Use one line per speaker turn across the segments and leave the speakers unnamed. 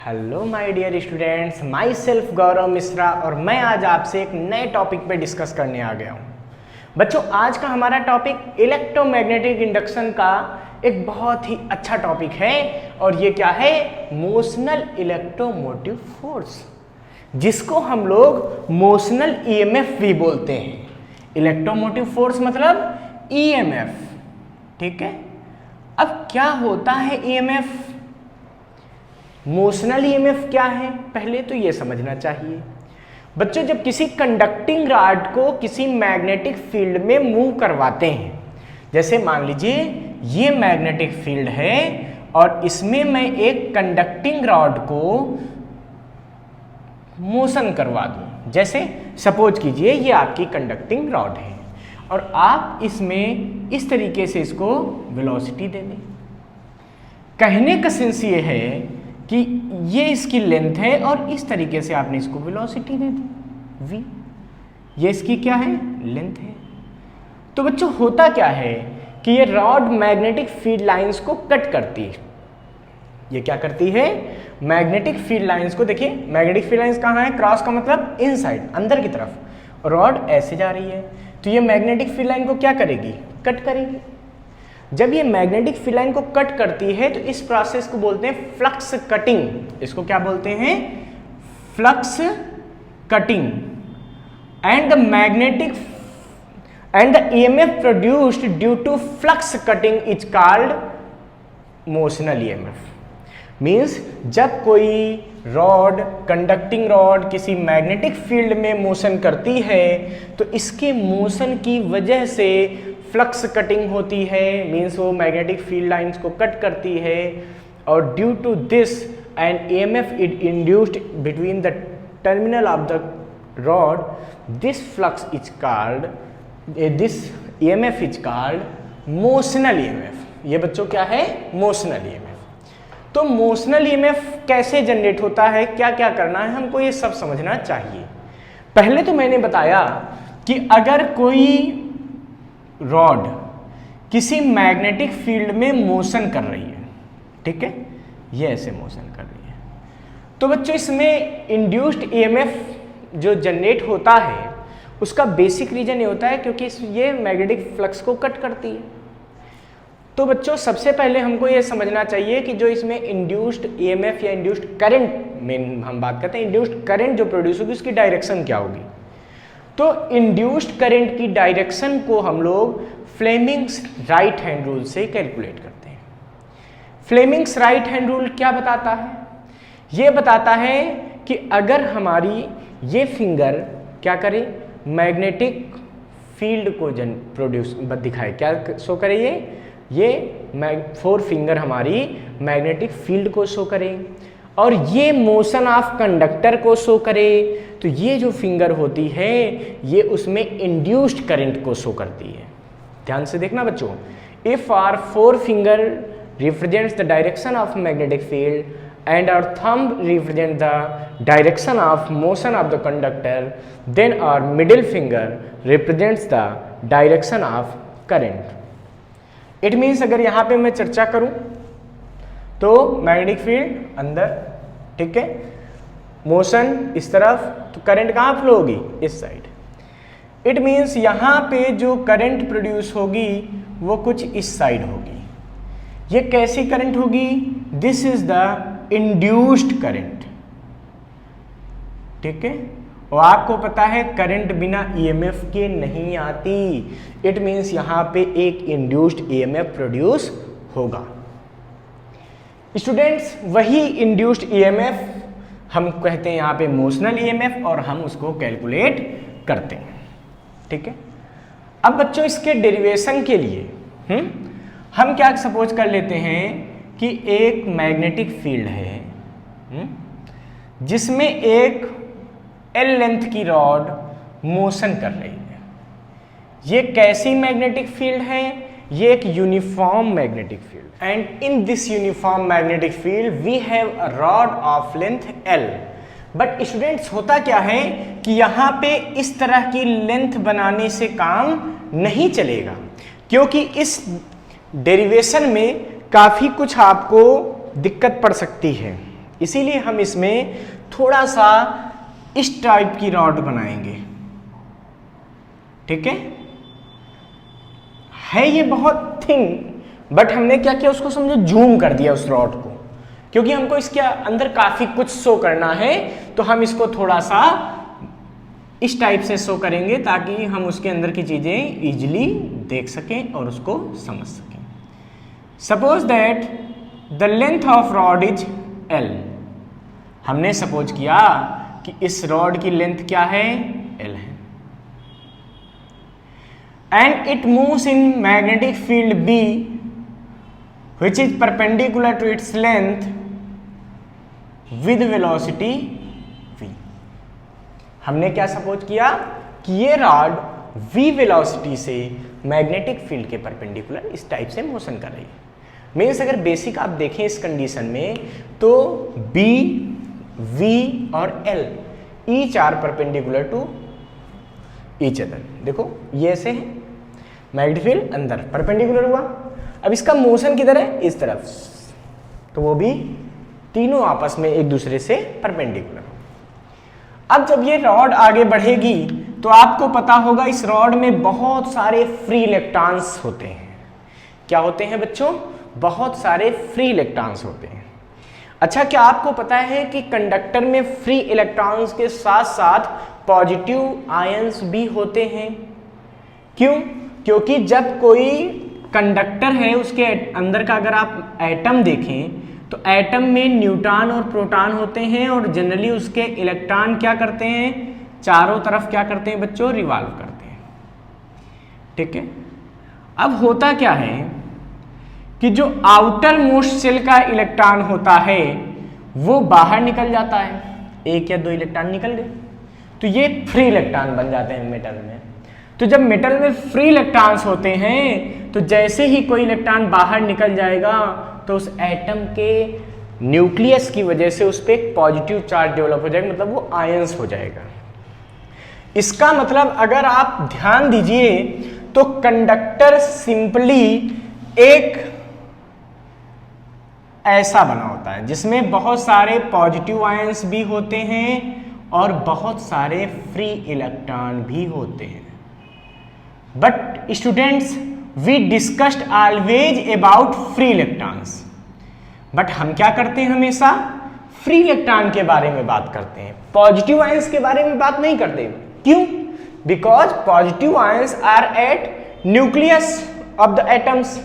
Hello my dear students, myself Gaurav Mishra और मैं आज आपसे एक नए टॉपिक पे डिस्कस करने आ गया हूँ। बच्चों, आज का हमारा टॉपिक इलेक्ट्रोमैग्नेटिक इंडक्शन का एक बहुत ही अच्छा टॉपिक है और ये क्या है? मोशनल इलेक्ट्रोमोटिव फोर्स, जिसको हम लोग मोशनल ईएमएफ भी बोलते हैं। इलेक्ट्रोमोटिव फोर्स मतलब ईएमएफ, ठीक है। अब क्या होता है ईएमएफ? मोशनल ईएमएफ क्या है, पहले तो ये समझना चाहिए। बच्चों, जब किसी कंडक्टिंग रॉड को किसी मैग्नेटिक फील्ड में मूव करवाते हैं, जैसे मान लीजिए ये मैग्नेटिक फील्ड है और इसमें मैं एक कंडक्टिंग रॉड को मोशन करवा दूं, जैसे सपोज कीजिए ये आपकी कंडक्टिंग रॉड है और आप इसमें इस तरीके से इसको वेलोसिटी दे दें। कहने का सेंस ये है कि ये इसकी लेंथ है और इस तरीके से आपने इसको वेलोसिटी दे दी v। ये इसकी क्या है? लेंथ है। तो बच्चों, होता क्या है कि ये रॉड मैग्नेटिक फील्ड लाइंस को कट करती है। ये क्या करती है? मैग्नेटिक फील्ड लाइंस को, देखिए मैग्नेटिक फील्ड लाइंस कहाँ है? क्रॉस का मतलब इनसाइड, अंदर की तरफ। रॉड ऐसे जा रही है तो ये मैग्नेटिक फील्ड लाइन को क्या करेगी? कट करेगी। जब ये मैग्नेटिक फील्ड लाइन को कट करती है तो इस प्रोसेस को बोलते हैं फ्लक्स कटिंग। इसको क्या बोलते हैं? Flux cutting. And the magnetic and the EMF produced due to flux cutting is called motional EMF. Means जब कोई रॉड, कंडक्टिंग रॉड किसी मैग्नेटिक फील्ड में मोशन करती है तो इसके मोशन की वजह से फ्लक्स कटिंग होती है। मीन्स वो मैग्नेटिक फील्ड लाइंस को कट करती है और due to this an EMF is induced between the terminal of the rod. This flux is called, this EMF is called motional EMF. ये बच्चों क्या है? Motional EMF. तो मोशनल ईएमएफ कैसे जनरेट होता है, क्या क्या करना है, हमको ये सब समझना चाहिए। पहले तो मैंने बताया कि अगर कोई रॉड किसी मैग्नेटिक फील्ड में मोशन कर रही है, ठीक है, ये ऐसे मोशन कर रही है, तो बच्चों इसमें इंड्यूस्ड ईएमएफ जो जनरेट होता है उसका बेसिक रीजन ये होता है क्योंकि ये मैग्नेटिक फ्लक्स को कट करती है। तो बच्चों, सबसे पहले हमको ये समझना चाहिए कि जो इसमें इंड्यूस्ड ईएमएफ या इंड्यूस्ड करंट में हम बात करते हैं, इंड्यूस्ड करंट जो प्रोड्यूस होगी उसकी डायरेक्शन क्या होगी। तो इंड्यूस्ड करंट की डायरेक्शन को हम लोग फ्लेमिंग्स राइट हैंड रूल से कैलकुलेट करते हैं। फ्लेमिंग्स राइट हैंड रूल क्या बताता है? ये बताता है कि अगर हमारी ये फिंगर क्या करे? मैग्नेटिक फील्ड को प्रोड्यूस दिखाए, क्या शो करे? ये फोर फिंगर हमारी मैग्नेटिक फील्ड को शो करे और ये मोशन ऑफ कंडक्टर को शो करे। तो ये जो फिंगर होती है ये उसमें इंड्यूस्ड करंट को शो करती है। ध्यान से देखना बच्चों, if our four finger represents the direction of magnetic field and our thumb represent the direction of motion of the conductor, then our middle finger represents the direction of current. It means अगर यहाँ पे मैं चर्चा करूं तो magnetic field अंदर, ठीक है, मोशन इस तरफ, तो करंट कहाँ फ्लो होगी? इस साइड। इट मीन्स यहाँ पे जो करंट प्रोड्यूस होगी वो कुछ इस साइड होगी। ये कैसी करंट होगी? This is the induced current, ठीक है। और आपको पता है करंट बिना ईएमएफ के नहीं आती। इट मीन्स यहाँ पे एक इंड्यूस्ड ईएमएफ प्रोड्यूस होगा। स्टूडेंट्स, वही इंड्यूस्ड ईएमएफ हम कहते हैं यहाँ पे मोशनल ईएमएफ और हम उसको कैलकुलेट करते हैं, ठीक है। अब बच्चों, इसके डेरिवेशन के लिए हम क्या सपोज कर लेते हैं कि एक मैग्नेटिक फील्ड है जिसमें एक एल लेंथ की रॉड मोशन कर रही है। ये कैसी मैग्नेटिक फील्ड है? ये एक uniform magnetic field and in this uniform magnetic field we have a rod of length L. But students, होता क्या है कि यहाँ पे इस तरह की लेंथ बनाने से काम नहीं चलेगा क्योंकि इस डेरिवेशन में काफ़ी कुछ आपको दिक्कत पड़ सकती है। इसीलिए हम इसमें थोड़ा सा इस टाइप की रॉड बनाएंगे। ठीक है ये बहुत थिन, बट हमने क्या किया, उसको समझो जूम कर दिया उस रॉड को, क्योंकि हमको इसके अंदर काफी कुछ शो करना है, तो हम इसको थोड़ा सा इस टाइप से शो करेंगे ताकि हम उसके अंदर की चीजें इजीली देख सकें और उसको समझ सकें। Suppose that the length of rod is L। हमने सपोज किया कि इस रॉड की लेंथ क्या है, L है, and it moves in magnetic field B which is perpendicular to its length with velocity v। हमने क्या सपोज किया कि ये रॉड v वेलोसिटी से मैग्नेटिक फील्ड के परपेंडिकुलर इस टाइप से मोशन कर रही है। मीन्स अगर बेसिक आप देखें इस कंडीशन में तो b, v और l each are perpendicular to each other. देखो ये ऐसे है, मैग्नेटिक फील्ड अंदर परपेंडिकुलर हुआ, अब इसका मोशन किधर है, इस तरफ, तो वो भी तीनों आपस में एक दूसरे से परपेंडिकुलर। अब जब ये रॉड आगे बढ़ेगी तो आपको पता होगा इस रॉड में बहुत सारे फ्री इलेक्ट्रॉन्स होते हैं। क्या होते हैं बच्चों, बहुत सारे फ्री इलेक्ट्रॉन्स होते हैं। अच्छा, क्या आपको पता है कि कंडक्टर में फ्री इलेक्ट्रॉन्स के साथ साथ पॉजिटिव आयंस भी होते हैं? क्यों? क्योंकि जब कोई कंडक्टर है उसके अंदर का अगर आप एटम देखें तो एटम में न्यूट्रॉन और प्रोटॉन होते हैं और जनरली उसके इलेक्ट्रॉन क्या करते हैं, चारों तरफ क्या करते हैं बच्चों, रिवॉल्व करते हैं। ठीक है, अब होता क्या है कि जो आउटर मोस्ट सेल का इलेक्ट्रॉन होता है वो बाहर निकल जाता है, एक या दो इलेक्ट्रॉन निकल गए, तो ये फ्री इलेक्ट्रॉन बन जाते हैं मेटल में। तो जब मेटल में फ्री इलेक्ट्रॉन्स होते हैं तो जैसे ही कोई इलेक्ट्रॉन बाहर निकल जाएगा तो उस एटम के न्यूक्लियस की वजह से उस पर एक पॉजिटिव चार्ज डेवलप हो जाएगा, मतलब वो आयंस हो जाएगा। इसका मतलब अगर आप ध्यान दीजिए तो कंडक्टर सिंपली एक ऐसा बना होता है जिसमें बहुत सारे पॉजिटिव आयंस भी होते हैं और बहुत सारे फ्री इलेक्ट्रॉन भी होते हैं। But students, we discussed always about free electrons, but हम क्या करते हैं, हमेशा फ्री इलेक्ट्रॉन के बारे में बात करते हैं, पॉजिटिव आयंस के बारे में बात नहीं करते। क्यों? Because positive ions are at nucleus of the atoms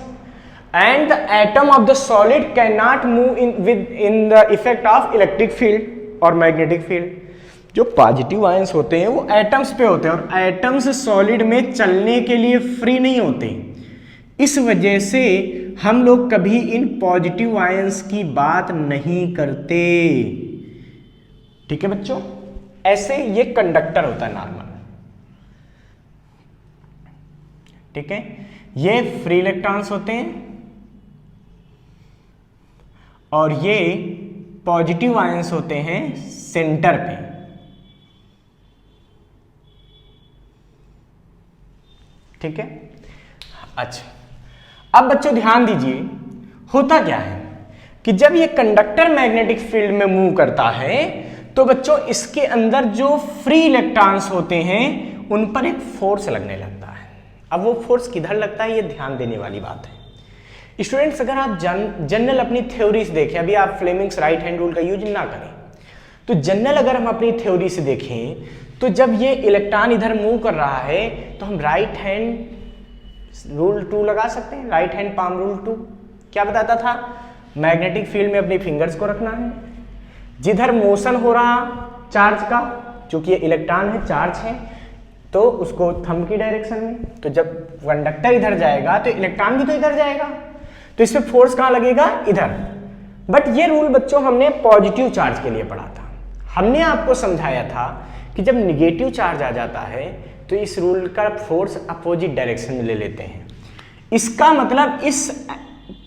and the atom of the solid cannot move in the effect of electric field or magnetic field। जो पॉजिटिव आयंस होते हैं वो एटम्स पे होते हैं और एटम्स सॉलिड में चलने के लिए फ्री नहीं होते, इस वजह से हम लोग कभी इन पॉजिटिव आयंस की बात नहीं करते। ठीक है बच्चों, ऐसे ये कंडक्टर होता है नॉर्मल। ठीक है, ये फ्री इलेक्ट्रॉन्स होते हैं और ये पॉजिटिव आयंस होते हैं सेंटर पे। ठीक है, अच्छा अब बच्चों ध्यान दीजिए, होता क्या है कि जब ये कंडक्टर मैग्नेटिक फील्ड में मूव करता है तो बच्चों इसके अंदर जो फ्री इलेक्ट्रॉन्स होते हैं उन पर एक फोर्स लगने लगता है। अब वो फोर्स किधर लगता है, ये ध्यान देने वाली बात है। स्टूडेंट्स, अगर आप जनरल अपनी थ्योरीज देखें, अभी आप फ्लेमिंग्स राइट हैंड रूल का यूज ना करें, तो जनरल अगर हम अपनी थ्योरी से देखें तो जब ये इलेक्ट्रॉन इधर मूव कर रहा है तो हम राइट हैंड रूल 2 लगा सकते हैं। राइट हैंड पाम रूल 2 क्या बताता था, मैग्नेटिक फील्ड में अपनी फिंगर्स को रखना है, जिधर मोशन हो रहा चार्ज का, चूंकि ये इलेक्ट्रॉन है चार्ज है तो उसको थंब की डायरेक्शन में, तो जब कंडक्टर इधर जाएगा तो इलेक्ट्रॉन भी तो इधर जाएगा, तो इस पे फोर्स कहाँ लगेगा, इधर। बट ये रूल बच्चों हमने पॉजिटिव चार्ज के लिए पढ़ा था। हमने आपको समझाया था कि जब निगेटिव चार्ज आ जाता है तो इस रूल का फोर्स अपोजिट डायरेक्शन में ले लेते हैं। इसका मतलब इस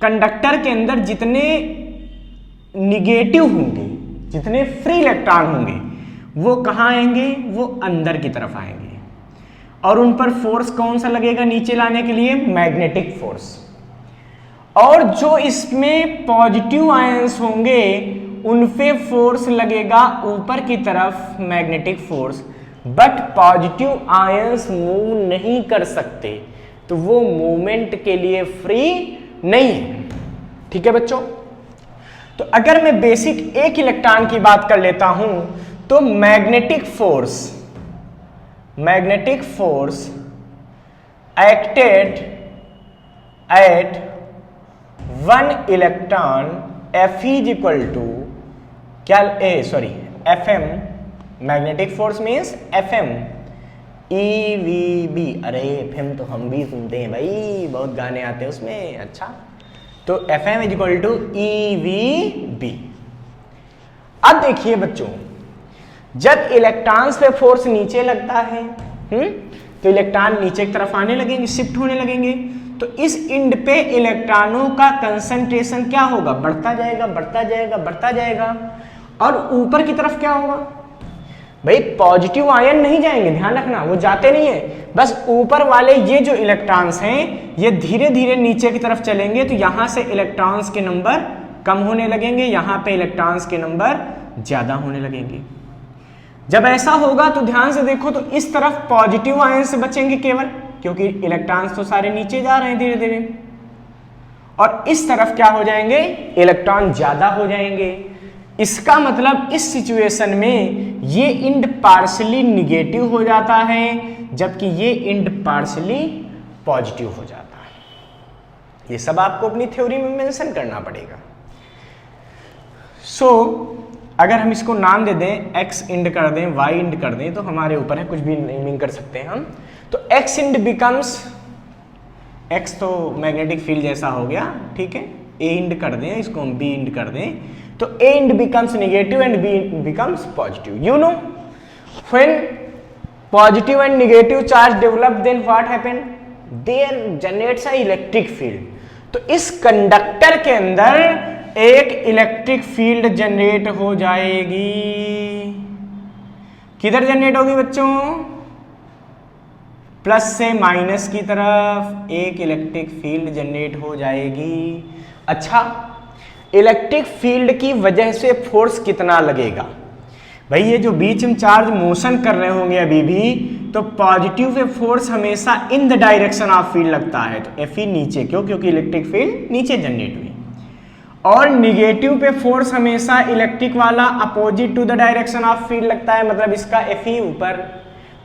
कंडक्टर के अंदर जितने निगेटिव होंगे, जितने फ्री इलेक्ट्रॉन होंगे, वो कहाँ आएंगे, वो अंदर की तरफ आएंगे और उन पर फोर्स कौन सा लगेगा नीचे लाने के लिए, मैग्नेटिक फोर्स। और जो इसमें पॉजिटिव आयंस होंगे उन पे फोर्स लगेगा ऊपर की तरफ magnetic force, but positive ions move नहीं कर सकते, तो वो मूवमेंट के लिए फ्री नहीं है। ठीक है बच्चों, तो अगर मैं बेसिक एक इलेक्ट्रॉन की बात कर लेता हूं तो magnetic force acted at one electron F is equal to क्या FM, magnetic force means FM EVB। अरे FM तो हम भी सुनते हैं भाई, बहुत गाने आते हैं उसमें। अच्छा, तो FM is equal to EVB। अब देखिए बच्चों, जब इलेक्ट्रॉन्स पे फोर्स नीचे लगता है तो इलेक्ट्रॉन नीचे की तरफ आने लगेंगे, शिफ्ट होने लगेंगे, तो इस इंड पे इलेक्ट्रॉनों का कंसंट्रेशन क्या होगा, बढ़ता जाएगा बढ़ता जाएगा बढ़ता जाएगा। और ऊपर की तरफ क्या होगा भाई, पॉजिटिव आयन नहीं जाएंगे, ध्यान रखना, वो जाते नहीं है, बस ऊपर वाले ये जो इलेक्ट्रॉन्स हैं ये धीरे धीरे नीचे की तरफ चलेंगे, तो यहां से इलेक्ट्रॉन्स के नंबर कम होने लगेंगे, यहां पे इलेक्ट्रॉन्स के नंबर ज्यादा होने लगेंगे। जब ऐसा होगा तो ध्यान से देखो, तो इस तरफ पॉजिटिव आयन से बचेंगे केवल, क्योंकि इलेक्ट्रॉन्स तो सारे नीचे जा रहे हैं धीरे धीरे, और इस तरफ क्या हो जाएंगे, इलेक्ट्रॉन ज्यादा हो जाएंगे। इसका मतलब इस सिचुएशन में ये इंड पार्शियली निगेटिव हो जाता है, जबकि ये इंड पार्शियली पॉजिटिव हो जाता है। ये सब आपको अपनी थ्योरी में मेंशन करना पड़ेगा। अगर हम इसको नाम दे दें, एक्स इंड कर दें, वाई इंड कर दें, तो हमारे ऊपर है, कुछ भी नेमिंग कर सकते हैं हम। तो एक्स इंड बिकम्स, एक्स तो मैग्नेटिक फील्ड जैसा हो गया, ठीक है, ए इंड कर दें, इसको हम बी इंड कर दें, तो A end becomes negative and B becomes positive. You know when positive and negative charge develop, then what happen, there generates a electric field. तो इस कंडक्टर के अंदर एक इलेक्ट्रिक फील्ड जनरेट हो जाएगी। किधर जनरेट होगी बच्चों, प्लस से माइनस की तरफ एक इलेक्ट्रिक फील्ड जनरेट हो जाएगी। अच्छा, इलेक्ट्रिक फील्ड की वजह से फोर्स कितना लगेगा भाई, ये जो बीच में चार्ज मोशन कर रहे होंगे अभी भी, तो पॉजिटिव पे फोर्स हमेशा in the direction of field लगता है, तो Fe नीचे, क्योंकि इलेक्ट्रिक फील्ड नीचे जनरेट हुई, और निगेटिव पे फोर्स हमेशा इलेक्ट्रिक वाला opposite to the direction of field लगता है, मतलब इसका Fe ऊपर।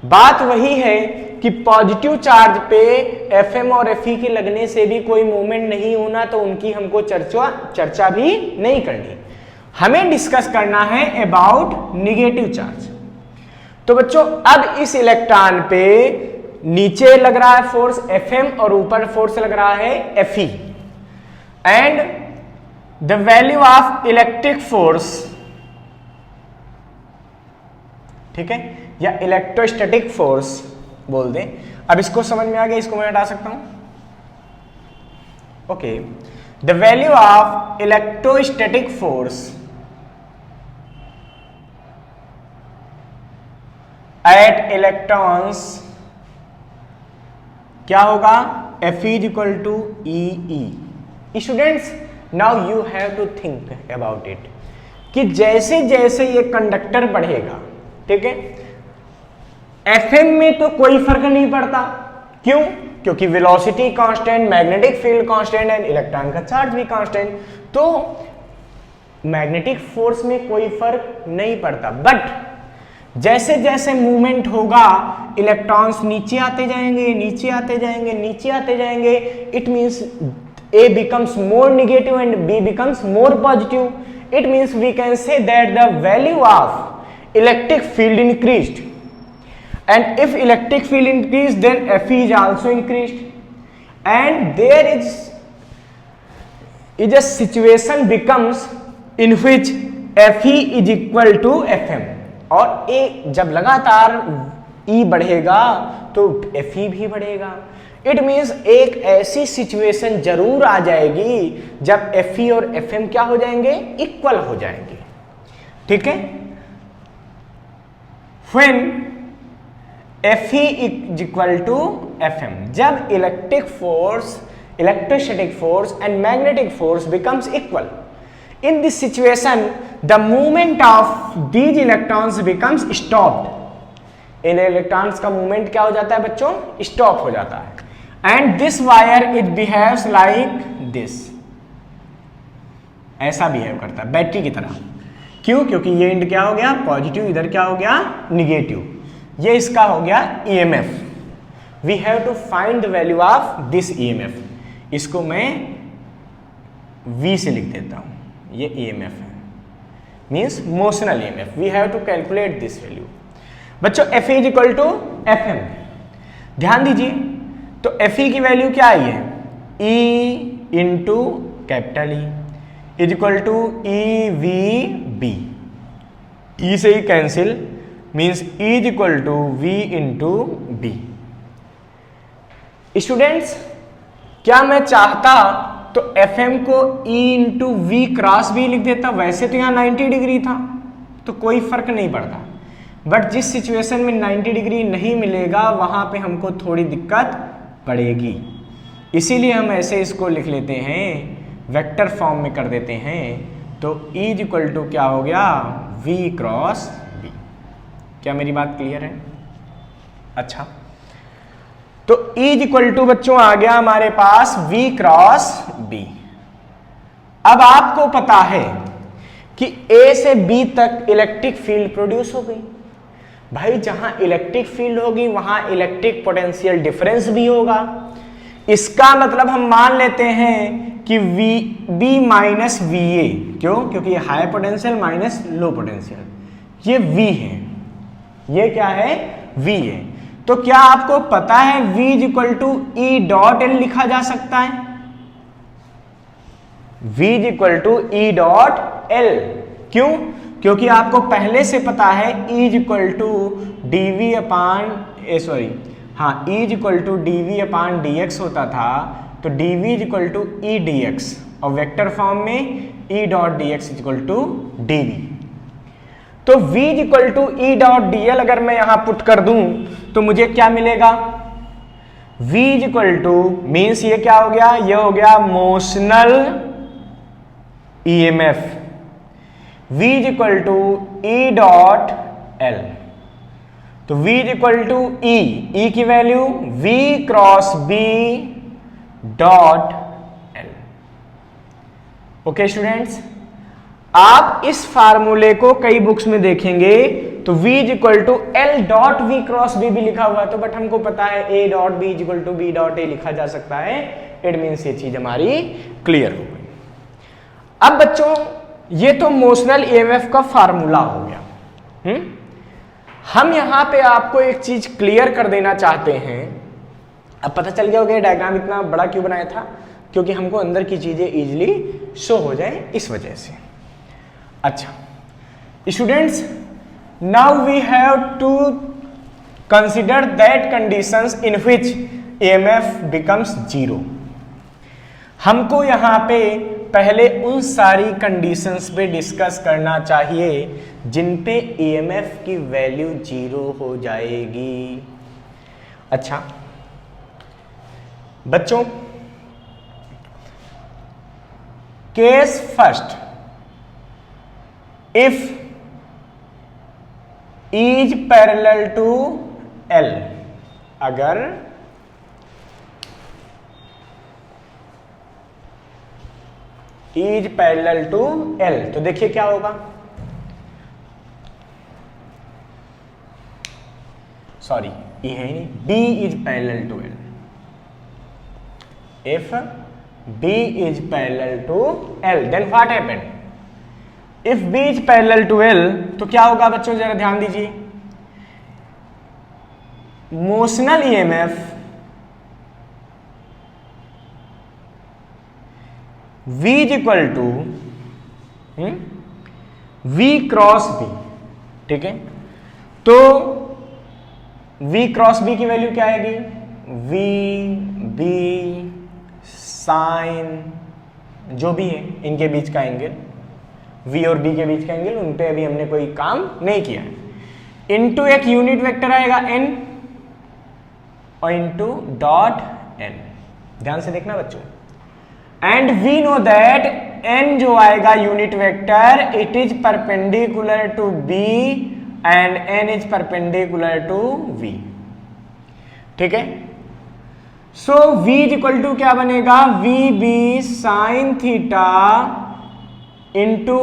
बात वही है कि पॉजिटिव चार्ज पे Fm और Fe के लगने से भी कोई मूवमेंट नहीं होना, तो उनकी हमको चर्चा भी नहीं करनी, हमें डिस्कस करना है अबाउट निगेटिव चार्ज। तो बच्चों, अब इस इलेक्ट्रॉन पे नीचे लग रहा है फोर्स Fm और ऊपर फोर्स लग रहा है Fe, and the value of electric force, ठीक है, या इलेक्ट्रोस्टैटिक फोर्स बोल दें। अब इसको समझ में आ गया, इसको मैं हटा सकता हूं। Okay, the value of electrostatic force at electrons क्या होगा, Fe is equal to EE। Students, now you have to think about it, कि जैसे जैसे ये कंडक्टर बढ़ेगा, ठीक है, Fm में तो कोई फर्क नहीं पड़ता, क्यों, क्योंकि velocity constant, magnetic field constant and electron का चार्ज भी कांस्टेंट, तो मैग्नेटिक फोर्स में कोई फर्क नहीं पड़ता। बट जैसे जैसे मूवमेंट होगा, इलेक्ट्रॉन्स नीचे आते जाएंगे, नीचे आते जाएंगे, नीचे आते जाएंगे, it means A becomes more negative and B becomes more positive. It means we can say that the value of electric field increased, and if electric field increased, then Fe is also increased, and there is a situation becomes in which Fe is equal to Fm, और A जब लगातार E बढ़ेगा तो Fe भी बढ़ेगा। It means एक ऐसी situation जरूर आ जाएगी जब Fe और Fm क्या हो जाएंगे, इक्वल हो जाएंगे, ठीक है। When Fe is equal to Fm, जब electric force, electrostatic force and magnetic force becomes equal, in this situation the movement of these electrons becomes stopped. In electrons का मूवमेंट क्या हो जाता है बच्चों? स्टॉप हो जाता है। And this wire it behaves like this, ऐसा बिहेव करता है बैटरी की तरह। क्यों? क्योंकि ये एंड क्या हो गया? पॉजिटिव, इधर क्या हो गया? निगेटिव। ये इसका हो गया EMF. We have to find the value of this EMF. इसको मैं V से लिख देता हूं, ये ईएमएफ है, means motional EMF. We have to calculate this value. बच्चों F is equal to FM, ध्यान दीजिए। तो Fe की वैल्यू क्या आई है? E into capital E is equal to EVB। E से ही cancel, means E is equal to V into B। Students, क्या मैं चाहता तो Fm को E इंटू V क्रॉस भी लिख देता। वैसे तो यहाँ 90 डिग्री था तो कोई फर्क नहीं पड़ता, बट जिस सिचुएशन में 90 डिग्री नहीं मिलेगा वहां पे हमको थोड़ी दिक्कत पड़ेगी, इसीलिए हम ऐसे इसको लिख लेते हैं, वेक्टर फॉर्म में कर देते हैं। तो E इज इक्वल टू क्या हो गया? V cross B। क्या मेरी बात क्लियर है? अच्छा, तो E इज इक्वल टू बच्चों आ गया हमारे पास V क्रॉस B। अब आपको पता है कि A से B तक इलेक्ट्रिक फील्ड प्रोड्यूस हो गई। भाई जहां इलेक्ट्रिक फील्ड होगी वहां इलेक्ट्रिक पोटेंशियल डिफरेंस भी होगा। इसका मतलब हम मान लेते हैं कि B माइनस VA, क्यों? क्योंकि ये high potential minus low potential, ये V है, ये क्या है? V है। तो क्या आपको पता है V is equal to E dot L लिखा जा सकता है? V is equal to E dot L। क्यों? क्योंकि आपको पहले से पता है E is equal to dV upon E is equal to dV upon dx होता था। तो dV is equal to E dx, और वेक्टर फॉर्म में E dot dx is equal to dV। तो V is equal to E dot dl अगर मैं यहां put कर दूं तो मुझे क्या मिलेगा? V is equal to means ये क्या हो गया? ये हो गया motional EMF। V is equal to E dot L। तो V is equal to E की value V cross B dot L। Okay students, आप इस फार्मूले को कई बुक्स में देखेंगे तो V is equal to L dot V cross B भी लिखा हुआ है, तो बट हमको पता है A dot B is equal to B dot A लिखा जा सकता है। इट मीन्स ये चीज हमारी क्लियर हो गई। अब बच्चों ये तो मोशनल EMF का फार्मूला हो गया। हम यहां पे आपको एक चीज क्लियर कर देना चाहते हैं। अब पता चल गया होगा डायग्राम इतना बड़ा क्यों बनाया था, क्योंकि हमको अंदर की चीजें इजीली शो हो जाए इस वजह से। अच्छा students, now we have to consider that conditions in which EMF becomes zero. हमको यहाँ पे पहले उन सारी कंडीशंस पे डिस्कस करना चाहिए जिन पे EMF की वैल्यू जीरो हो जाएगी। अच्छा बच्चों, case first, if E is parallel to L, अगर E is parallel to L तो देखिए क्या होगा। सॉरी E है ही नहीं, B is parallel to L। If B is parallel to L, then what happened? If B is parallel to L, तो क्या होगा बच्चों, जरा ध्यान दीजिए। Motional EMF V is equal to V cross B, ठीक है। तो V क्रॉस B की वैल्यू क्या आएगी? V B साइन जो भी है इनके बीच का एंगल, V और B के बीच का एंगल, उन पे अभी हमने कोई काम नहीं किया है। इनटू एक यूनिट वेक्टर आएगा N और इनटू डॉट N, ध्यान से देखना बच्चों। And we know that n जो आएगा unit vector, it is perpendicular to b and n is perpendicular to v। ठीक है, so v is equal to क्या बनेगा, vb sine theta into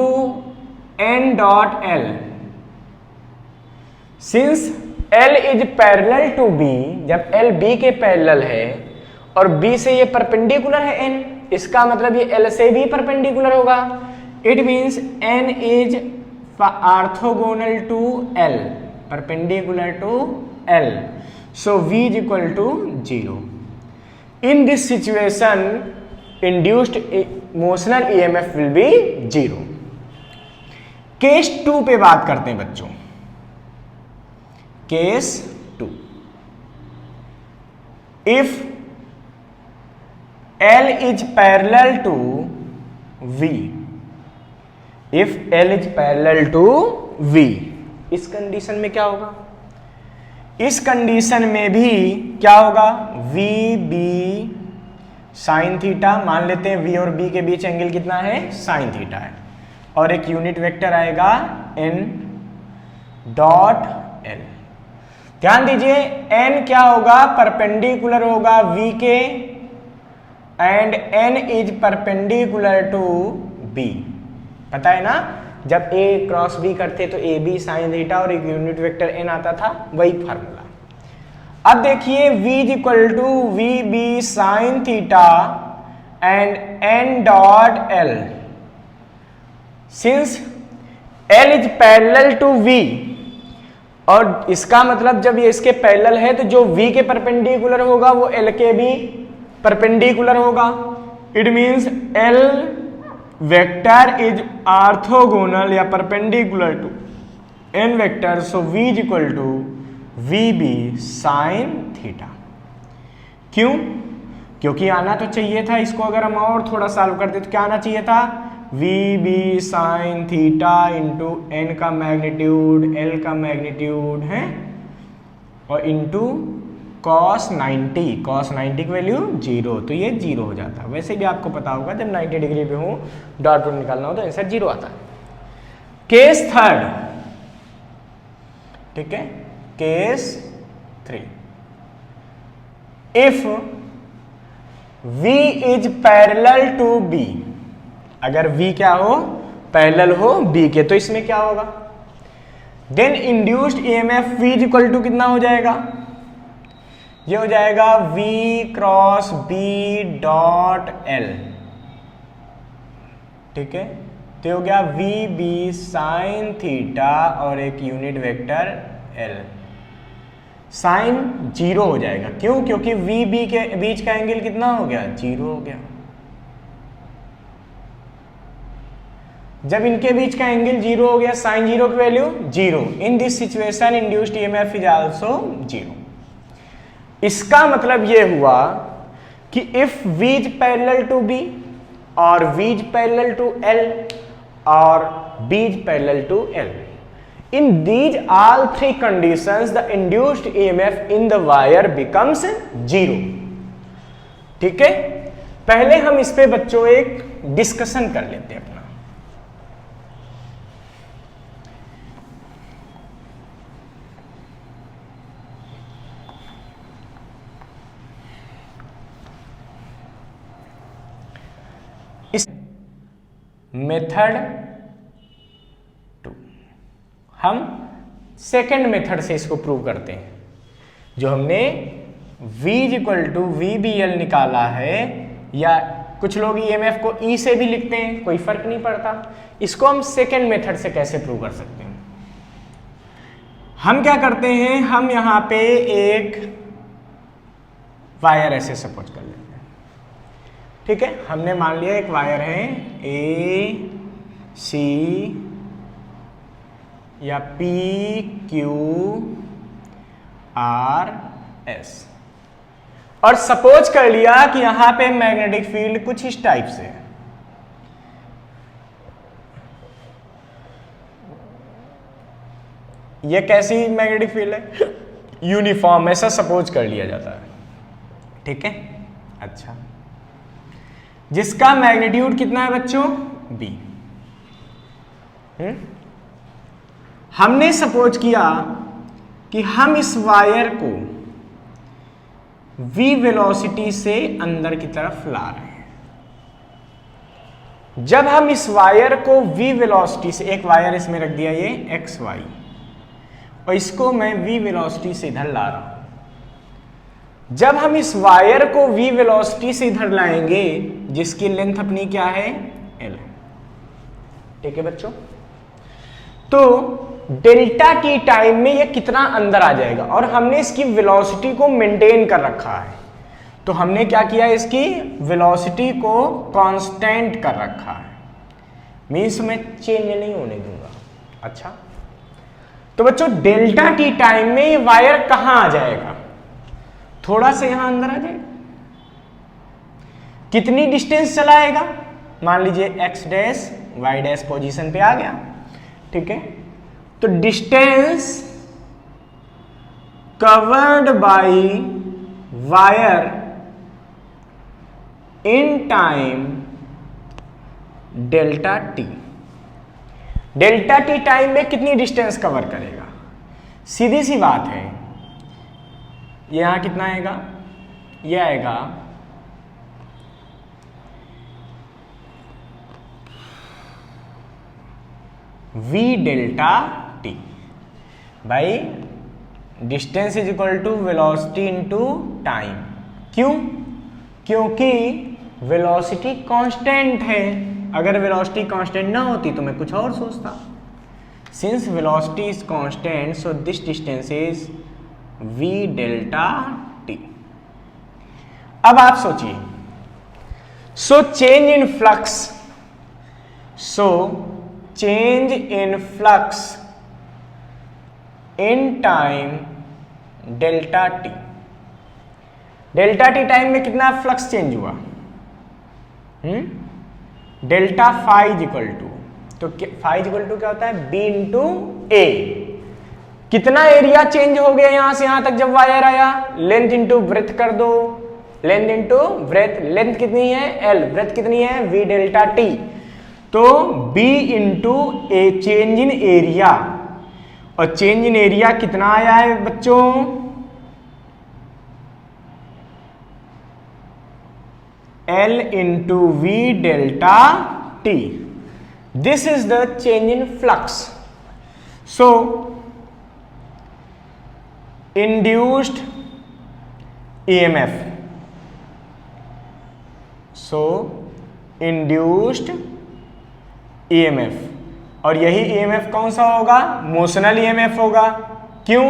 n dot l। Since l is parallel to b, जब l b के पैरेलल है और b से ये परपेंडिकुलर है n, इसका मतलब ये l से भी परपेंडिकुलर होगा। It means n is orthogonal to l, perpendicular to l, so v is equal to 0। In this situation induced motional EMF will be 0। Case 2 पे बात करते हैं बच्चों। Case 2, if L is parallel to V, if L is parallel to V, इस condition में क्या होगा, इस कंडीशन में भी क्या होगा, VB साइन थीटा, मान लेते हैं V और B के बीच एंगल कितना है, साइन थीटा है, और एक यूनिट वेक्टर आएगा N डॉट L। ध्यान दीजिए N क्या होगा, परपेंडिकुलर होगा V के, and n is perpendicular to b। पता है ना, जब a क्रॉस b करते तो ए बी साइन थीटा और एक यूनिट वेक्टर n आता था, वही फार्मूला। अब देखिए v is equal to V B sine theta and n dot l। Since l is parallel to v, और इसका मतलब जब ये इसके पैरेलल है तो जो v के परपेंडिकुलर होगा वो l के भी परपेंडिकुलर होगा। It means L vector is orthogonal या perpendicular to N vector, so V is equal to VB sine theta. क्यों, क्योंकि आना तो चाहिए था, इसको अगर हम और थोड़ा सॉल्व करते तो क्या आना चाहिए था, VB sine theta into N का मैग्नीट्यूड, L का मैग्नीट्यूड है, और इंटू cos 90, cos 90 की वैल्यू 0, तो ये 0 हो जाता है। वैसे भी आपको पता होगा जब 90 डिग्री पे हो डॉट प्रोडक्ट निकालना हो तो आंसर 0 आता है। केस 3, ठीक है, case 3, if V is parallel to B, अगर V क्या हो, पैरेलल हो B के, तो इसमें क्या होगा, then induced EMF V is equal to कितना हो जाएगा, ये हो जाएगा V cross B dot L। ठीक है, तो हो गया VB साइन थीटा और एक यूनिट वेक्टर L। साइन 0 हो जाएगा, क्यों, क्योंकि VB के बीच का एंगल कितना हो गया, 0 हो गया। जब इनके बीच का एंगल 0 हो गया, साइन 0 की value 0, in this situation induced EMF is also 0। इसका मतलब ये हुआ कि if V is parallel to B और V is parallel to L और B is parallel to L, in these all 3 conditions the induced EMF in the wire becomes 0। ठीक है, पहले हम इस पे बच्चों एक डिस्कशन कर लेते हैं अपना। इस मेथड 2 हम सेकेंड मेथड से इसको प्रूव करते हैं। जो हमने V is equal to VBL निकाला है, या कुछ लोग EMF को E से भी लिखते हैं, कोई फर्क नहीं पड़ता, इसको हम सेकेंड मेथड से कैसे प्रूव कर सकते हैं। हम क्या करते हैं, हम यहां पे एक वायर ऐसे सपोज कर लेते हैं। ठीक है, हमने मान लिया एक वायर है AC या PQRS, और सपोज कर लिया कि यहां पे मैग्नेटिक फील्ड कुछ इस टाइप से है। ये कैसी मैग्नेटिक फील्ड है, यूनिफॉर्म, ऐसा सपोज कर लिया जाता है। ठीक है, अच्छा, जिसका मैग्नीट्यूड कितना है बच्चों, B। हमने सपोज किया कि हम इस वायर को v वेलोसिटी से अंदर की तरफ ला रहे हैं। जब हम इस वायर को v वेलोसिटी से, एक वायर इसमें रख दिया ये xy, और इसको मैं v वेलोसिटी से इधर ला रहा हूं। जब हम इस वायर को v वेलोसिटी से इधर लाएंगे, जिसकी लेंथ अपनी क्या है l, ठीक है बच्चों। तो डेल्टा टी टाइम में ये कितना अंदर आ जाएगा, और हमने इसकी वेलोसिटी को मेंटेन कर रखा है। तो हमने क्या किया, इसकी वेलोसिटी को कांस्टेंट कर रखा है, मींस मैं चेंज नहीं होने दूंगा। अच्छा, तो बच्चों डेल्टा टी टाइम में ये वायर कहां आ जाएगा, थोड़ा सा यहां अंदर आ जाएगा। कितनी डिस्टेंस चलाएगा, मान लीजिए x dash y dash position पे आ गया, ठीक है। तो distance covered by wire in time delta T. Delta T time में कितनी डिस्टेंस कवर करेगा, सीधी सी बात है। यहां कितना आएगा, ये आएगा v delta T by distance is equal to velocity into time. क्यों, क्योंकि वेलोसिटी कांस्टेंट है। अगर वेलोसिटी कांस्टेंट ना होती तो मैं कुछ और सोचता। Since velocity is constant, so this distance is v delta T. अब आप सोचिए, so change in flux, so change in flux in time delta T. Delta T time में कितना फ्लक्स चेंज हुआ, डेल्टा फाई इक्वल टू, तो phi equal to क्या होता है, बी इंटू ए। कितना एरिया चेंज हो गया यहां से यहां तक जब वायर आया, लेंथ इंटू ब्रेथ कर दो, लेंथ इंटू ब्रेथ, लेंथ कितनी है एल, ब्रेथ कितनी है v डेल्टा टी। तो b into A change in area, और चेंज इन एरिया कितना आया है बच्चों, L into v delta T. This is the change in flux. So induced EMF, so induced EMF, और यही EMF कौन सा होगा, मोशनल EMF होगा। क्यों,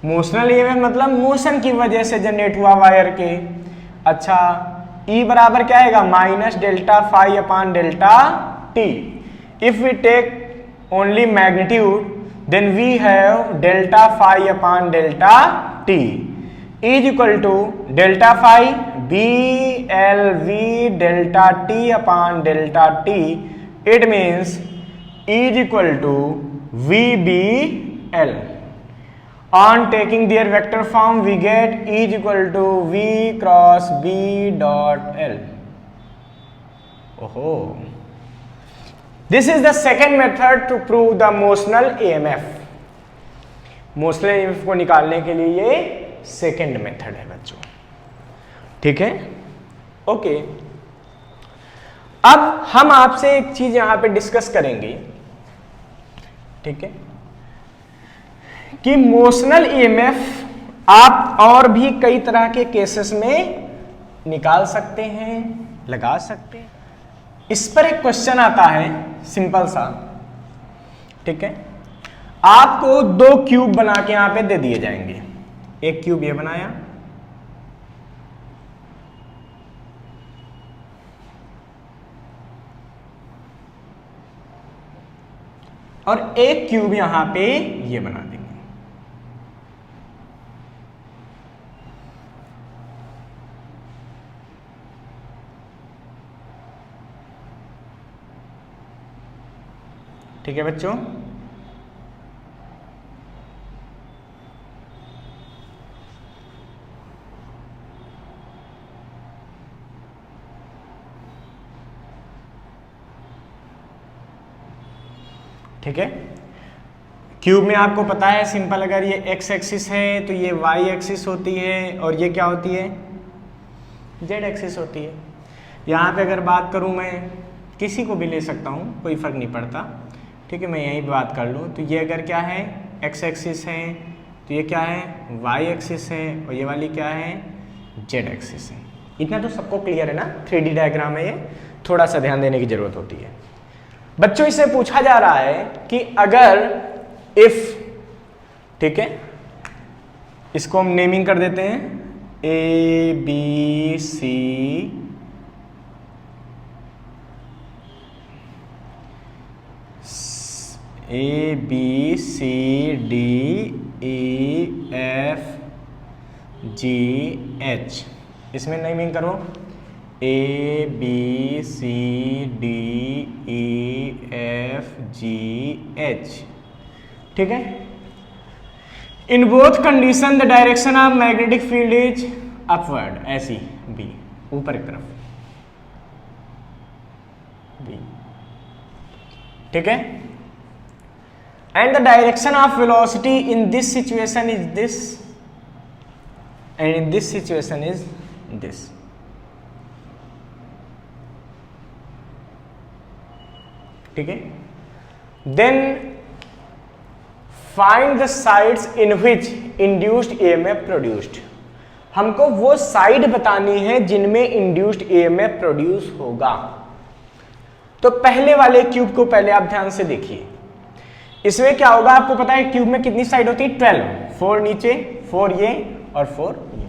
मोशनल EMF मतलब मोशन की वजह से जनरेट हुआ वायर के। अच्छा, E बराबर क्या आएगा, minus delta phi upon delta T. If we take only magnitude, then we have delta phi upon delta T is equal to delta phi B L V delta T upon delta T. It means E is equal to VBL. On taking their vector form, we get E is equal to V cross B dot L. Oh, this is the second method to prove the motional EMF. Motional EMF को निकालने के लिए ये second method है बच्चों, ठीक है, okay. अब हम आपसे एक चीज यहां पे डिस्कस करेंगे, ठीक है, कि मोशनल ईएमएफ आप और भी कई तरह के केसेस में निकाल सकते हैं, लगा सकते हैं। इस पर एक क्वेश्चन आता है सिंपल सा, ठीक है। आपको दो क्यूब बना के यहां पे दे दिए जाएंगे। एक क्यूब ये बनाया, और एक क्यूब यहां पे ये बना देंगे। ठीक है बच्चों, ठीक है। क्यूब में आपको पता है सिंपल, अगर ये एक्स एक्सिस है तो ये वाई एक्सिस होती है और ये क्या होती है, जेड एक्सिस होती है। यहाँ पे अगर बात करूँ मैं, किसी को भी ले सकता हूँ, कोई फर्क नहीं पड़ता, ठीक है, मैं यहीं बात कर लूँ तो ये अगर क्या है एक्स एक्सिस है तो ये क्या है वाई एक्सिस है और ये वाली क्या है जेड एक्सिस है। इतना तो सबको क्लियर है ना, 3D डायग्राम है ये, थोड़ा सा ध्यान देने की जरूरत होती है। बच्चों इससे पूछा जा रहा है कि अगर इफ, ठीक है, इसको हम नेमिंग कर देते हैं A B C A B C D E F G H, इसमें नेमिंग करो A B C D E F G H, ठीक है। In both condition the direction of magnetic field is upward, ऐसी B, ऊपर की तरफ B, ठीक है। And the direction of velocity in this situation is this and in this situation is this. ठीक है। Then find the sides in which induced EMF produced, हमको वो साइड बतानी है जिनमें इंड्यूस्ड ईएमएफ प्रोड्यूस होगा। तो पहले वाले क्यूब को पहले आप ध्यान से देखिए, इसमें क्या होगा आपको पता है क्यूब में कितनी साइड होती है 12, 4 नीचे 4 ये और 4 ये।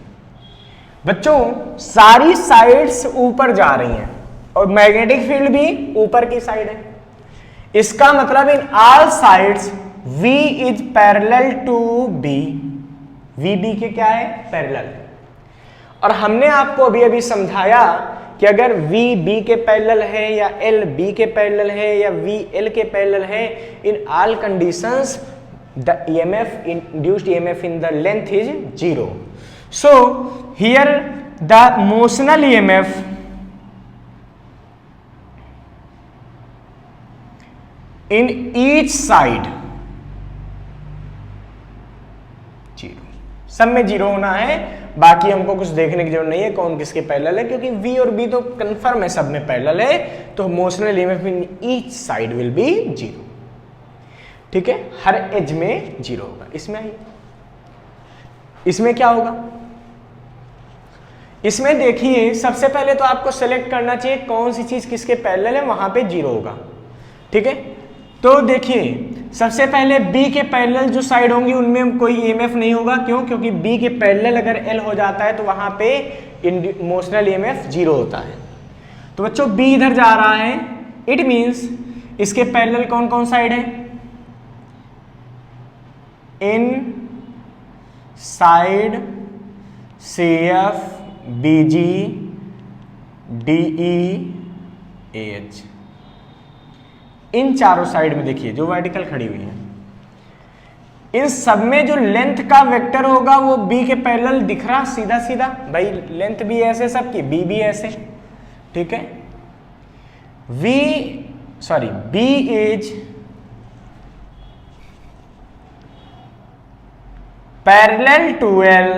बच्चों सारी साइड्स ऊपर जा रही हैं और मैग्नेटिक फील्ड भी ऊपर की साइड है, इसका मतलब in all sides V is parallel to B, V B के क्या है पैरेलल। और हमने आपको अभी अभी समझाया कि अगर V B के पैरेलल है या L B के पैरेलल है या V L के पैरेलल है, in all conditions the EMF induced EMF in the length is 0. So here the motional EMF in each side 0, सब में 0 होना है, बाकी हमको कुछ देखने की जरूरत नहीं है कौन किसके पैरेलल है, क्योंकि V और B तो कंफर्म है सब में पैरेलल है, तो motional EMF in each side will be 0, ठीक है, हर एज में 0 होगा। इसमें क्या होगा, इसमें देखिए सबसे पहले तो आपको सेलेक्ट करना चाहिए कौन सी चीज किसके पैरेलल है, वहां पे 0 होगा, ठीक है। तो देखिए सबसे पहले B के पैरेलल जो साइड होंगी उनमें कोई EMF नहीं होगा, क्यों, क्योंकि B के पैरेलल अगर L हो जाता है तो वहां पे मोशनल EMF 0 होता है। तो बच्चों B इधर जा रहा है, इट मींस इसके पैरेलल कौन कौन साइड है, इन side CF BG DE AH, इन चारों साइड में देखिए जो वर्टिकल खड़ी हुई है, इन सब में जो लेंथ का वेक्टर होगा वो B के पैरेलल दिख रहा सीधा सीधा, भाई लेंथ भी ऐसे सबकी, B भी ऐसे, ठीक है। B is parallel to L,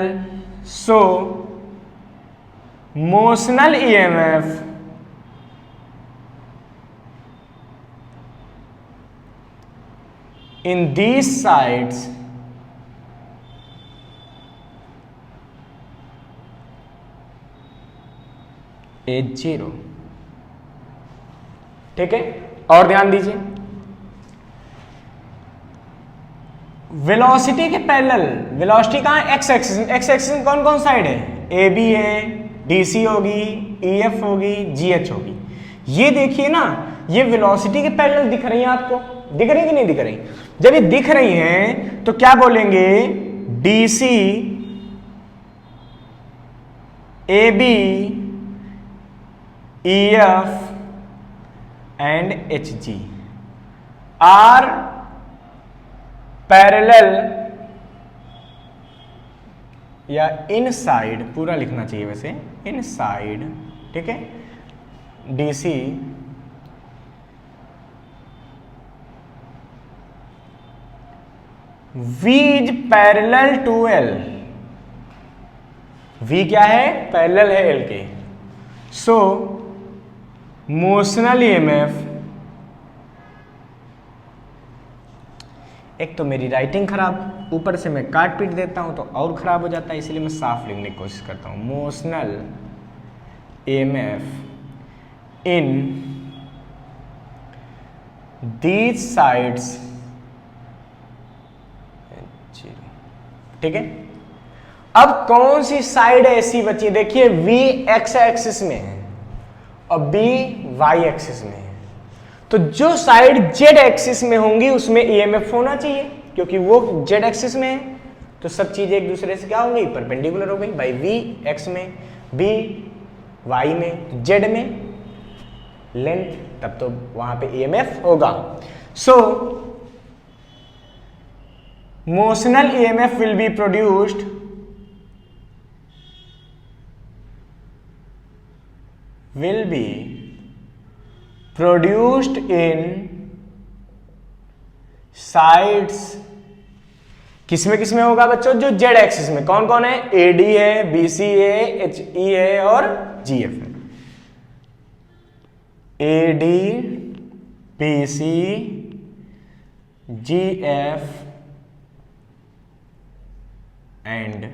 so motional EMF in these sides is 0, ठीक है। और ध्यान दीजिए वेलोसिटी के पैरेलल, वेलोसिटी कहां है एक्स एक्सिस, एक्स एक्सिस कौन कौन साइड है, ए बी है, DC होगी, EF होगी, GH होगी। ये देखिए ना, ये वेलोसिटी के पैरेलल दिख रही हैं आपको, दिख रही कि नहीं दिख रही, जब ये दिख रही हैं तो क्या बोलेंगे DC AB EF and HG are parallel या इनसाइड, पूरा लिखना चाहिए वैसे, इनसाइड, ठीक है, DC V is parallel to L, V क्या है, पैरेलल है L के। सो मोशनल EMF, एक तो मेरी राइटिंग खराब, ऊपर से मैं काट पीट देता हूं तो और खराब हो जाता है, इसलिए मैं साफ लिखने की कोशिश करता हूं। Motional EMF in these sides, ठीक है। अब कौन सी साइड ऐसी बची, देखिए V एक्स एक्सिस में है और B वाई एक्सिस में है, तो जो साइड Z एक्सिस में होंगी उसमें EMF होना चाहिए, क्योंकि वो Z एक्सिस में है, तो सब चीजें एक दूसरे से क्या हो गई, परपेंडिकुलर हो गई। भाई V एक्स में, B वाई में, Z में लेंथ, तब तो वहां पे EMF होगा। So motional EMF will be produced in sides, किसमें किसमें होगा बच्चों, जो Z एक्सिस में। कौन कौन है, AD है, BC है, HE है और GF है। AD BC GF and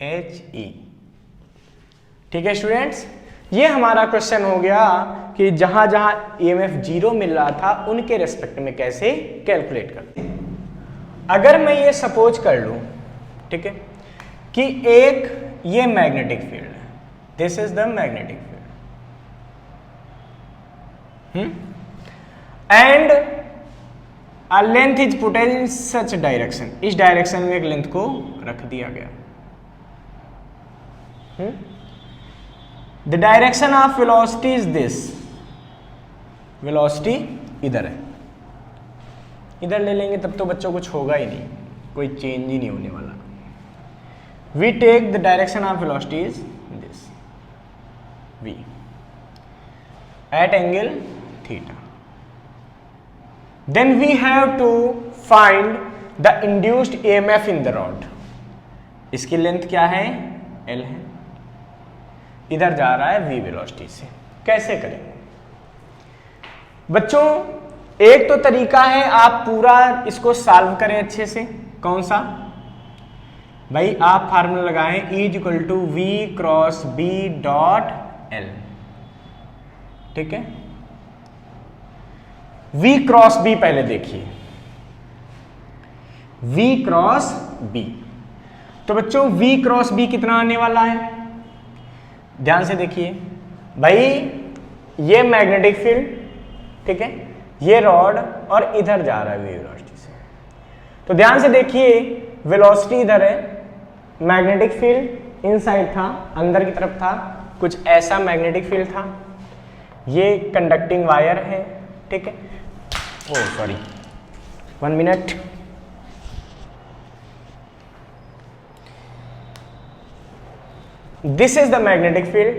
HE, ठीक है स्टूडेंट्स। ये हमारा क्वेश्चन हो गया कि जहां जहां EMF 0 मिल रहा था उनके रेस्पेक्ट में कैसे कैलकुलेट करते हैं। अगर मैं ये सपोज कर लूं, ठीक है, कि एक ये मैग्नेटिक फील्ड है, this is the magnetic field, and a length is put in such direction, इस डायरेक्शन में एक लेंथ को रख दिया गया। The direction of velocity is this, velocity इधर है, इधर ले लेंगे तब तो बच्चों कुछ होगा ही नहीं, कोई चेंज ही नहीं होने वाला। We take the direction of velocity is this, v at angle theta. Then we have to find the induced EMF in the rod. इसकी लेंथ क्या है, L है, इधर जा रहा है v वेलोसिटी से। कैसे करेंगे बच्चों, एक तो तरीका है आप पूरा इसको सॉल्व करें अच्छे से। कौन सा भाई, आप फार्मूला लगाएं E equal to V cross B dot L, ठीक है। V क्रॉस B पहले देखिए, V क्रॉस B, तो बच्चों V क्रॉस B कितना आने वाला है, ध्यान से देखिए भाई, ये मैग्नेटिक फील्ड, ठीक है, ये रॉड और इधर जा रहा है V वेलोसिटी से, तो ध्यान से देखिए वेलोसिटी इधर है, मैग्नेटिक फील्ड इनसाइड था, अंदर की तरफ था, कुछ ऐसा मैग्नेटिक फील्ड था, ये कंडक्टिंग वायर है, ठीक है। Oh sorry, 1 minute. This is the magnetic field,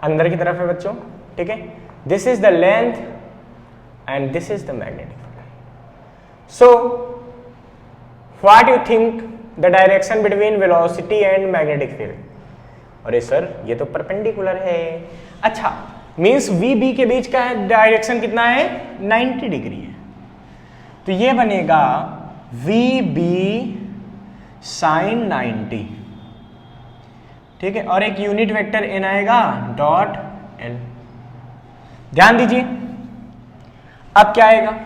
अंदर की तरफ है बच्चों, ठीक है। This is the length and this is the magnetic field. So what you think the direction between velocity and magnetic field? अरे सर ये तो परपेंडिकुलर है। अच्छा, मीन्स वी बी के बीच का डायरेक्शन कितना है, 90 डिग्री है, तो ये बनेगा वी बी साइन 90, ठीक है, और एक यूनिट वेक्टर एन आएगा डॉट एल। ध्यान दीजिए अब क्या आएगा,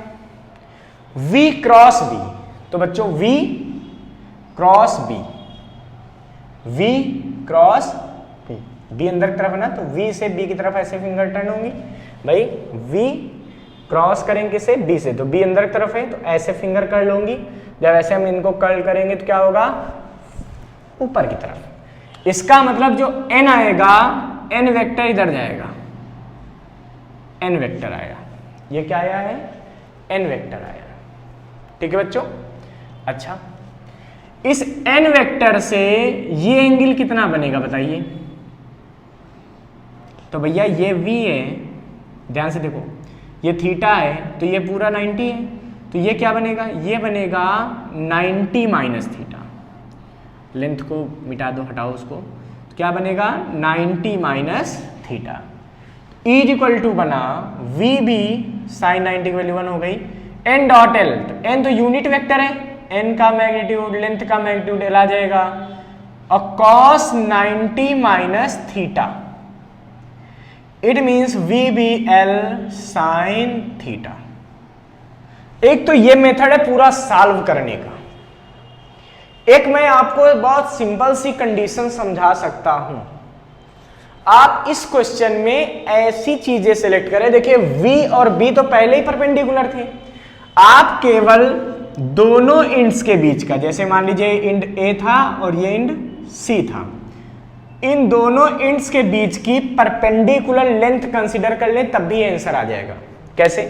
v क्रॉस b, तो बच्चों v cross b, v cross b, b अंदर की तरफ है ना, तो v से b की तरफ ऐसे फिंगर टर्न होंगी भाई, v क्रॉस करेंगे किसे, b से, तो b अंदर की तरफ है तो ऐसे फिंगर कर्ल होंगी, जब ऐसे हम इनको कर्ल करेंगे तो क्या होगा, ऊपर की तरफ। इसका मतलब जो n आएगा, n वेक्टर इधर जाएगा, n वेक्टर आया, ये क्या आया है, n वेक्टर आया, ठीक है बच्चों। अच्छा, इस n वेक्टर से ये एंगल कितना बनेगा बताइए, तो भैया ये v है, ध्यान से देखो, ये थीटा है तो ये पूरा 90 है, तो ये क्या बनेगा, ये बनेगा 90 माइनस थीटा। लेंथ को मिटा दो, हटाओ उसको, तो क्या बनेगा 90 minus theta is equal to बना वी बी साइन 90 की वैल्यू 1 हो गई, एन डॉट एल, तो एन तो यूनिट वेक्टर है, एन का मैग्नीट्यूड लेंथ का मैग्नीट्यूड एल आ जाएगा, और cos 90 minus theta it means V B L sine theta. एक तो ये मेथड है पूरा सॉल्व करने का, एक मैं आपको बहुत सिंपल सी कंडीशन समझा सकता हूं। आप इस क्वेश्चन में ऐसी चीजें सेलेक्ट करें, देखिए v और b तो पहले ही परपेंडिकुलर थे, आप केवल दोनों इंड्स के बीच का, जैसे मान लीजिए इंड a था और ये इंड c था, इन दोनों इंड्स के बीच की परपेंडिकुलर लेंथ कंसीडर कर लें, तब भी आंसर आ जाएगा। कैसे?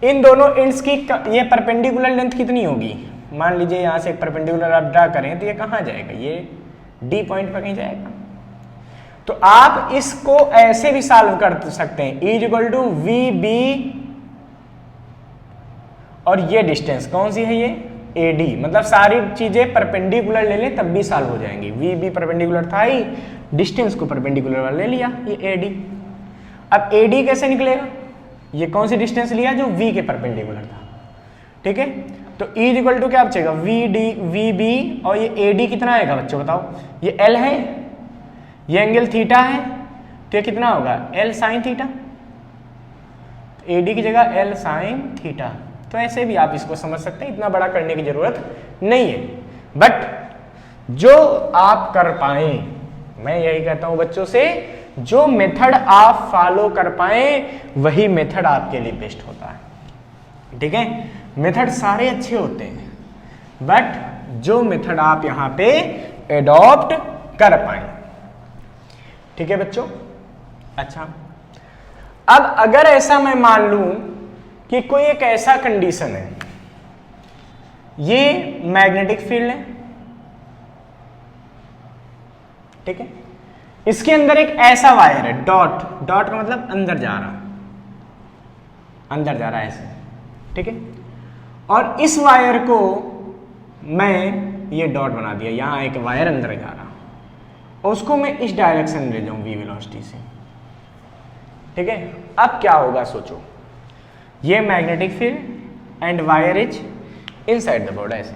इन दोनों इंड्स की ये परपेंडिकुलर लेंथ कितनी होगी, मान लीजिए यहां से एक परपेंडिकुलर आप ड्रा करें तो ये कहां जाएगा, ये D पॉइंट पर कहीं जाएगा। तो आप इसको ऐसे भी सॉल्व कर सकते हैं, is equal to V B और ये डिस्टेंस कौन सी है, ये AD, मतलब सारी चीजें परपेंडिकुलर ले लें तब भी सॉल्व हो जाएंगी। वी बी परपेंडिकुलर था ही, डिस्टेंस को परपेंडिकुलर ले लिया, ये AD। अब AD कैसे निकलेगा, ये कौन सी डिस्टेंस लिया जो V के परपेंडिकुलर था, ठीक है। तो इज इक्वल टू क्या बचेगा, वी बी और ये AD कितना आएगा बच्चों बताओ, ये L है, ये एंगल थीटा है, तो ये कितना होगा L साइन थीटा, AD की जगह L साइन थीटा। तो ऐसे भी आप इसको समझ सकते हैं, इतना बड़ा करने की जरूरत नहीं है, बट जो आप कर पाए, मैं यही कहता हूं बच्चों से, जो मेथड आप फॉलो कर पाए वही मेथड आपके लिए बेस्ट होता है, ठीक है। मेथड सारे अच्छे होते हैं, बट जो मेथड आप यहां पे एडॉप्ट कर पाए, ठीक है बच्चों। अच्छा, अब अगर ऐसा मैं मान लूं कि कोई एक ऐसा कंडीशन है, ये मैग्नेटिक फील्ड है, ठीक है, इसके अंदर एक ऐसा वायर है, डॉट, डॉट का मतलब अंदर जा रहा, अंदर जा रहा है ऐसे, ठीक है, और इस वायर को मैं ये डॉट बना दिया, यहां एक वायर अंदर जा रहा, उसको मैं इस डायरेक्शन में ले जाऊं v वेलोसिटी से, ठीक है। अब क्या होगा सोचो, ये magnetic field and wire is inside the board ऐसे,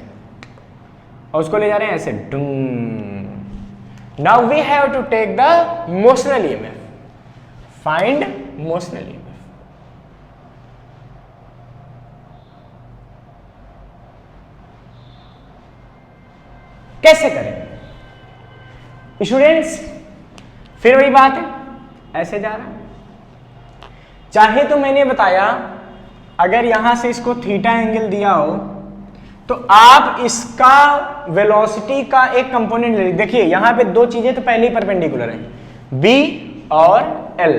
और उसको ले जा रहे हैं ऐसे डूम। Now we have to take the motional EMF, find motional EMF. कैसे करें स्टूडेंट्स, फिर वही बात है, ऐसे जा रहा है, चाहे तो मैंने बताया अगर यहां से इसको थीटा एंगल दिया हो तो आप इसका वेलोसिटी का एक कंपोनेंट ले, देखिए यहां पे दो चीजें तो पहले ही परपेंडिकुलर हैं, B और L,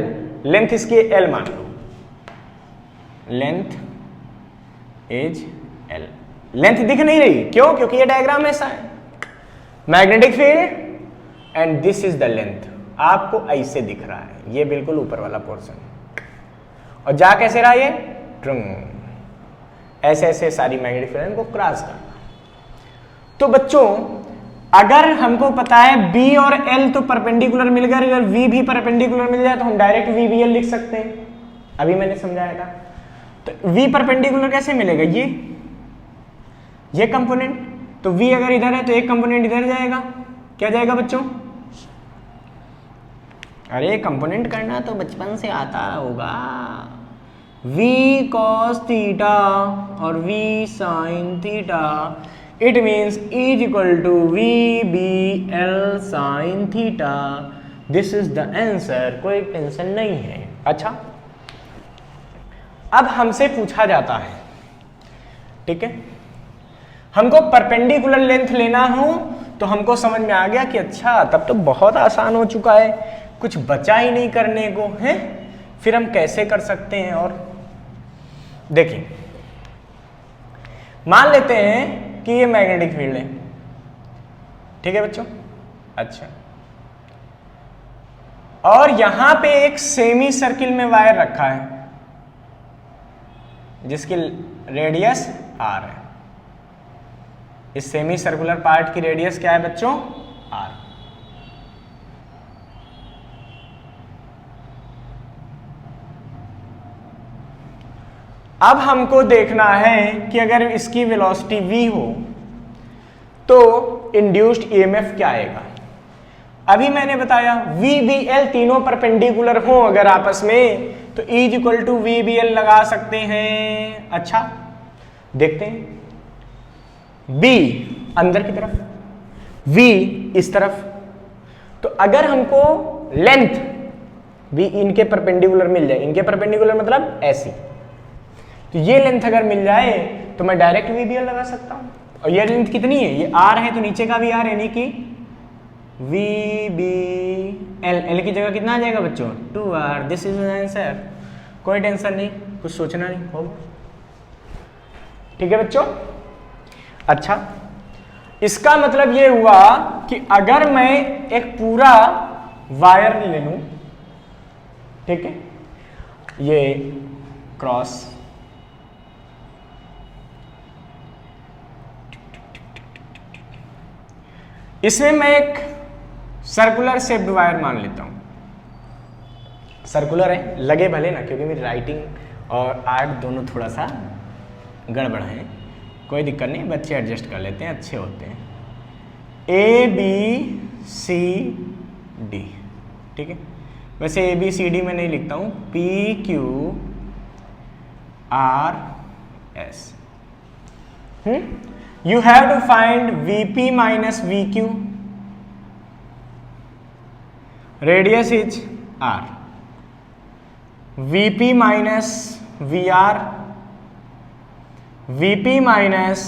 लेंथ इसकी L मान लो, लेंथ इज L, लेंथ दिख नहीं रही, क्यों, क्योंकि ये डायग्राम ऐसा है, magnetic field and this is the length, आपको ऐसे दिख रहा है, ये बिल्कुल ऊपर वाला पोर्शन, और जा कैसे रहा ये ट्रंग, ऐसे ऐसे सारी मैग्नेटिक फील्ड को क्रॉस करना। तो बच्चों अगर हमको पता है B और L तो परपेंडिकुलर मिल गए, अगर V भी परपेंडिकुलर मिल जाए तो हम डायरेक्ट VBL लिख सकते हैं, अभी मैंने समझाया था। तो V परपेंडिकुलर कैसे मिलेगा, ये कंपोनेंट, तो V अगर इधर है तो एक कंपोनेंट इधर जाएगा, क्या जाएगा बच्चों, अरे कंपोनेंट करना तो बचपन से आता होगा, V cos थीटा और V sin थीटा, it means is equal to VBL sin थीटा, दिस इज द आंसर, कोई टेंशन नहीं है। अच्छा, अब हमसे पूछा जाता है, ठीक है, हमको परपेंडिकुलर लेंथ लेना हो, तो हमको समझ में आ गया कि अच्छा तब तो बहुत आसान हो चुका है, कुछ बचा ही नहीं करने को है, फिर हम कैसे कर सकते हैं। और देखिए मान लेते हैं कि ये मैग्नेटिक फील्ड है, ठीक है बच्चों, अच्छा, और यहां पे एक सेमी सर्किल में वायर रखा है, जिसकी रेडियस r है। इस सेमी सर्कुलर पार्ट की रेडियस क्या है बच्चों? r। अब हमको देखना है कि अगर इसकी वेलोसिटी v हो तो इंड्यूस्ड ईएमएफ क्या आएगा। अभी मैंने बताया v b l तीनों परपेंडिकुलर हो अगर आपस में तो E equal to V B L लगा सकते हैं। अच्छा देखते हैं, B अंदर की तरफ, V इस तरफ, तो अगर हमको लेंथ B इनके परपेंडिकुलर मिल जाए, इनके परपेंडिकुलर मतलब ऐसी, तो ये लेंथ अगर मिल जाए तो मैं डायरेक्ट VBL लगा सकता हूं। और ये लेंथ कितनी है? ये R है, तो नीचे का भी R यानी कि VBL, L की जगह कितना आ जाएगा बच्चों? 2R। This is answer. कोई टेंशन नहीं, कुछ सोचना नहीं होगा। ठीक है बच्चों। अच्छा, इसका मतलब ये हुआ कि अगर मैं एक पूरा वायर ले लूं, ठीक है, ये क्रॉस, इसमें मैं एक सर्कुलर शेप्ड वायर मान लेता हूं। सर्कुलर है, लगे भले ना, क्योंकि मेरी राइटिंग और आर्ट दोनों थोड़ा सा गड़बड़ है, कोई दिक्कत नहीं, बच्चे एडजस्ट कर लेते हैं, अच्छे होते हैं। ABCD, ठीक है। वैसे ABCD में नहीं लिखता हूं, PQRS। You have to find VP minus VQ. Radius is R. VP minus VR. VP minus,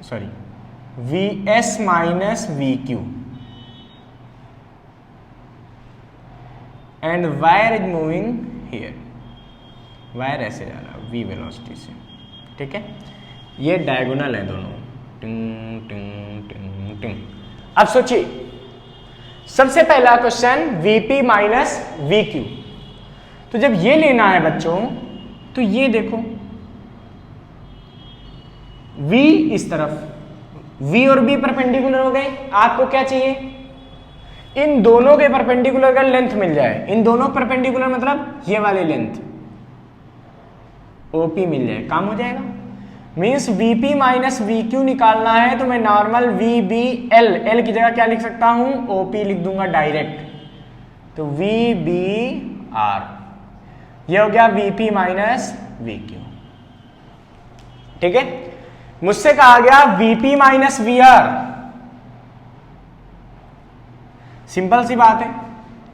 sorry, VS minus VQ. And wire is moving here. Wire ऐसे जा रहा है v वेलोसिटी से, ठीक है। ये डायगोनल है दोनों, टिंग टिंग टिंग टिंग। अब सोचिए, सबसे पहला क्वेश्चन Vp माइनस VQ, तो जब ये लेना है बच्चों तो ये देखो V इस तरफ, V और B परपेंडिकुलर हो गए। आपको क्या चाहिए? इन दोनों के परपेंडिकुलर का लेंथ मिल जाए। इन दोनों परपेंडिकुलर मतलब ये वाली लेंथ OP मिल जाए, काम हो जाएगा। मीन्स VP माइनस VQ निकालना है तो मैं नॉर्मल VBL, L की जगह क्या लिख सकता हूं? OP लिख दूंगा डायरेक्ट, तो VBR, ये हो गया VP माइनस VQ, ठीक है। मुझसे कहा गया VP माइनस VR, सिंपल सी बात है,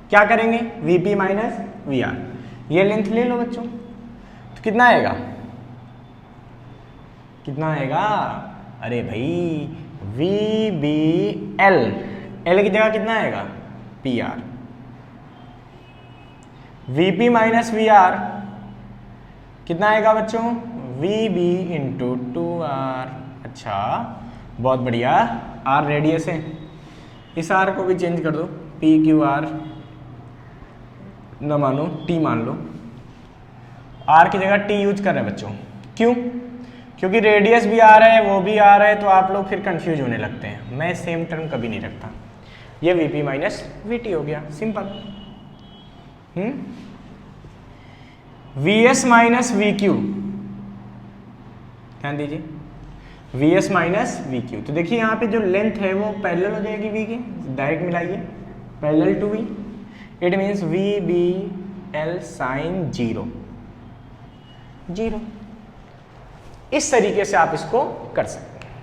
क्या करेंगे? VP माइनस VR, ये लेंथ ले लो बच्चों, तो कितना आएगा? कितना आएगा? अरे भाई VBL, L की जगह कितना आएगा? PR। VP माइनस VR कितना आएगा बच्चों? VB into 2R। अच्छा, बहुत बढ़िया। R रेडियस है, इस R को भी चेंज कर दो, PQR न मानो T मान लो। R की जगह T यूज कर रहे हैं बच्चों, क्यों? क्योंकि रेडियस भी R है, वो भी R है, तो आप लोग फिर कंफ्यूज होने लगते हैं। मैं सेम टर्म कभी नहीं रखता। ये VP माइनस VT हो गया, सिंपल। VS माइनस VQ, ध्यान दीजिए, VS माइनस VQ, तो देखिए यहाँ पे जो लेंथ है वो पैरेलल हो जाएगी V की, डायरेक्ट मिलाइए, parallel to V, it means VBL sine 0 0। इस तरीके से आप इसको कर सकते हैं।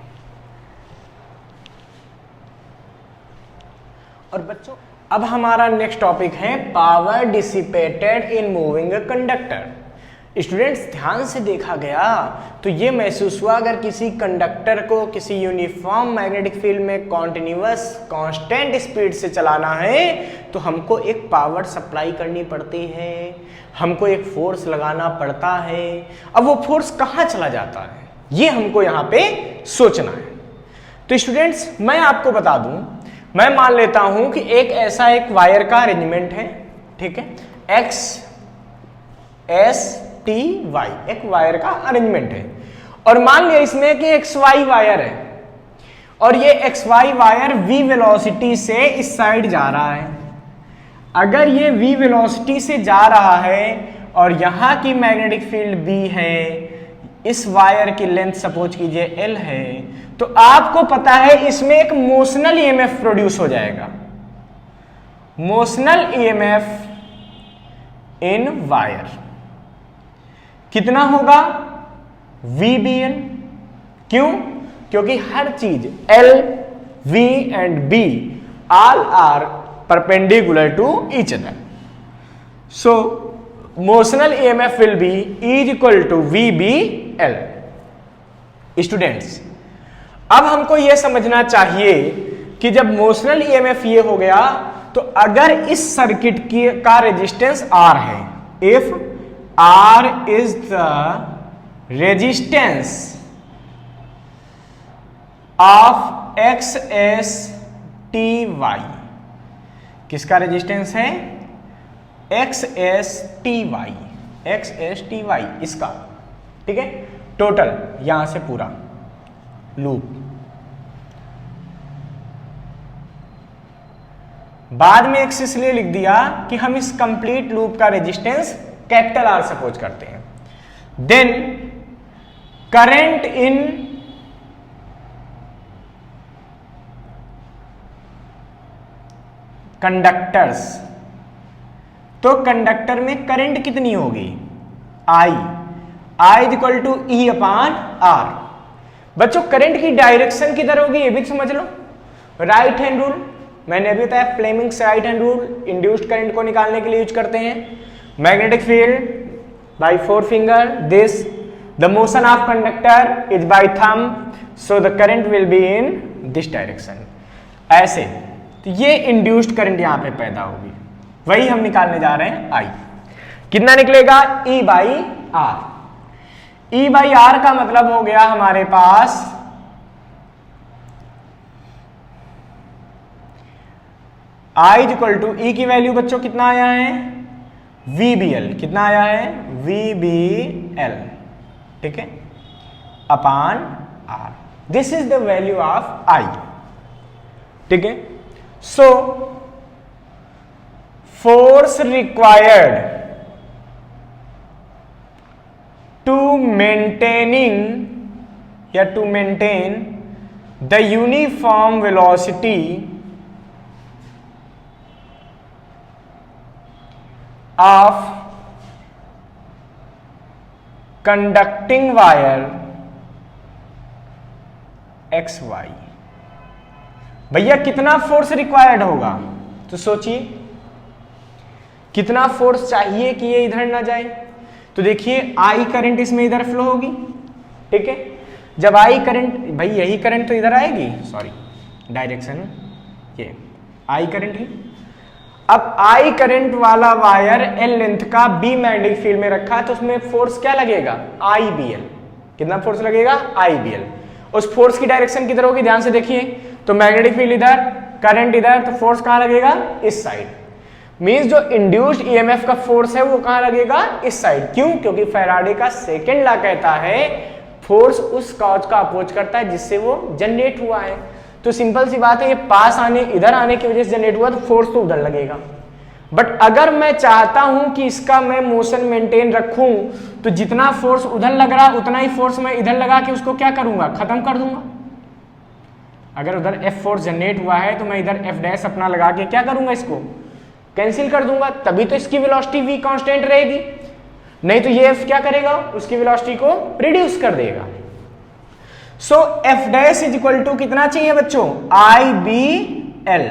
और बच्चों, अब हमारा नेक्स्ट टॉपिक है power dissipated in moving a conductor. Students, ध्यान से देखा गया तो ये महसूस हुआ अगर किसी कंडक्टर को किसी यूनिफॉर्म मैग्नेटिक फील्ड में कॉन्टिन्यूअस कांस्टेंट स्पीड से चलाना है तो हमको एक पावर सप्लाई करनी पड़ती है, हमको एक फोर्स लगाना पड़ता है। अब वो फोर्स कहाँ चला जाता है ये हमको यहाँ पे सोचना है। तो स्टूडेंट्स, मैं आपको बता दूं, मैं मान लेता हूं कि एक ऐसा एक वायर का अरेंजमेंट है, ठीक है, X एस टी वाई, एक वायर का अरेंजमेंट है। और मान लिया इसमें कि एक्स वाई वायर है और ये X Y wire v velocity से इस साइड जा रहा है। अगर ये v वेलोसिटी से जा रहा है और यहां की मैग्नेटिक फील्ड b है, इस वायर की लेंथ सपोज कीजिए l है, तो आपको पता है इसमें एक मोशनल ईएमएफ प्रोड्यूस हो जाएगा, मोशनल ईएमएफ इन वायर। कितना होगा? VBL। क्यों? क्योंकि हर चीज L, V and B all are perpendicular to each other. So motional EMF will be E is equal to VBL. Students, अब हमको यह समझना चाहिए कि जब मोशनल EMF ये हो गया तो अगर इस सर्किट की का रेजिस्टेंस R है, if R is the resistance of XSTY, किसका रेजिस्टेंस है? XSTY, XSTY इसका, ठीक है, टोटल यहां से पूरा लूप। बाद में एक्स इसलिए लिख दिया कि हम इस कंप्लीट लूप का रेजिस्टेंस कैपिटल R सपोज करते हैं। देन करंट इन कंडक्टर्स, तो कंडक्टर में करंट कितनी होगी? I is equal to E upon R। बच्चों करंट की डायरेक्शन किधर होगी ये भी समझ लो, राइट हैंड रूल। मैंने अभी बताया Fleming's right hand rule induced current को निकालने के लिए यूज करते हैं। Magnetic field by 4 finger, this the motion of conductor is by thumb, so the current will be in this direction. ऐसे तो ये इंड्यूस्ड करंट यहां पे पैदा होगी, वही हम निकालने जा रहे हैं। I कितना निकलेगा? E by R। E by R का मतलब हो गया हमारे पास I is equal to E की वैल्यू बच्चों कितना आया है? VBL। कितना आया है? VBL, ठीक है, upon R। This is the value of I, ठीक है। So force required to maintaining या to maintain the uniform velocity of conducting wire XY। भैया कितना फोर्स रिक्वायर्ड होगा? तो सोचिए कितना फोर्स चाहिए कि ये इधर ना जाए। तो देखिए I करंट इसमें इधर फ्लो होगी, ठीक है। जब I करंट, भाई यही करंट तो इधर आएगी, सॉरी डायरेक्शन ये I करंट ही। अब I करंट वाला वायर L लेंथ का B मैग्नेटिक फील्ड में रखा है, तो उसमें फोर्स क्या लगेगा? IBL। कितना फोर्स लगेगा? IBL। उस फोर्स की डायरेक्शन किधर होगी? ध्यान से देखिए, तो मैग्नेटिक फील्ड इधर, करंट इधर, तो फोर्स कहां लगेगा? इस साइड। मींस जो इंड्यूस्ड EMF का फोर्स है वो कहां लगेगा? इस साइड। क्यों? क्योंकि फैराडे का सेकेंड लॉ कहता है फोर्स उस कॉज का अपोज करता है जिससे वो जनरेट हुआ है। तो सिंपल सी बात है, ये पास आने, इधर आने की वजह से जनरेट हुआ, तो फोर्स तो उधर लगेगा। बट अगर मैं चाहता हूं कि इसका मैं मोशन मेंटेन रखूं, तो जितना फोर्स उधर लग रहा उतना ही फोर्स मैं इधर लगा के उसको क्या करूंगा? खत्म कर दूंगा। अगर उधर F फोर्स जनरेट हुआ है तो मैं इधर F डैश अपना लगा के क्या करूंगा? इसको कैंसिल कर दूंगा, तभी तो इसकी वेलोसिटी v कांस्टेंट रहेगी। नहीं तो ये F क्या करेगा? उसकी वेलोसिटी को रिड्यूस कर देगा। So F dash is equal to कितना चाहिए बच्चों? IBL।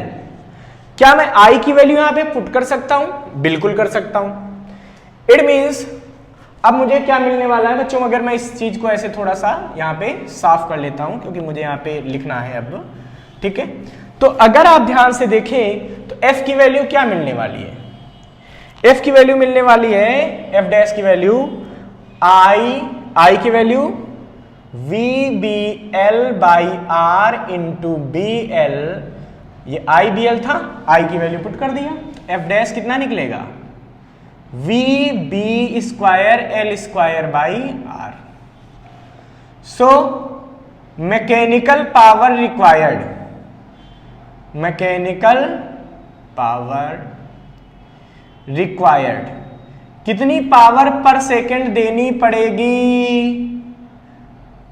क्या मैं I की वैल्यू यहां पे पुट कर सकता हूं? बिल्कुल कर सकता हूं। इट मींस अब मुझे क्या मिलने वाला है बच्चों? अगर मैं इस चीज को ऐसे थोड़ा सा यहां पे साफ कर लेता हूं, क्योंकि मुझे यहां पे लिखना है अब, ठीक है। तो अगर आप ध्यान से देखें तो F की वैल्यू क्या मिलने वाली है? F की वैल्यू मिलने वाली है, F डैश की वैल्यू I की value VBL by R into BL। ये IBL था, I की वैल्यू पुट कर दिया। F डैश कितना निकलेगा? V B square L square by R. So mechanical power required, mechanical power required कितनी पावर पर सेकेंड देनी पड़ेगी?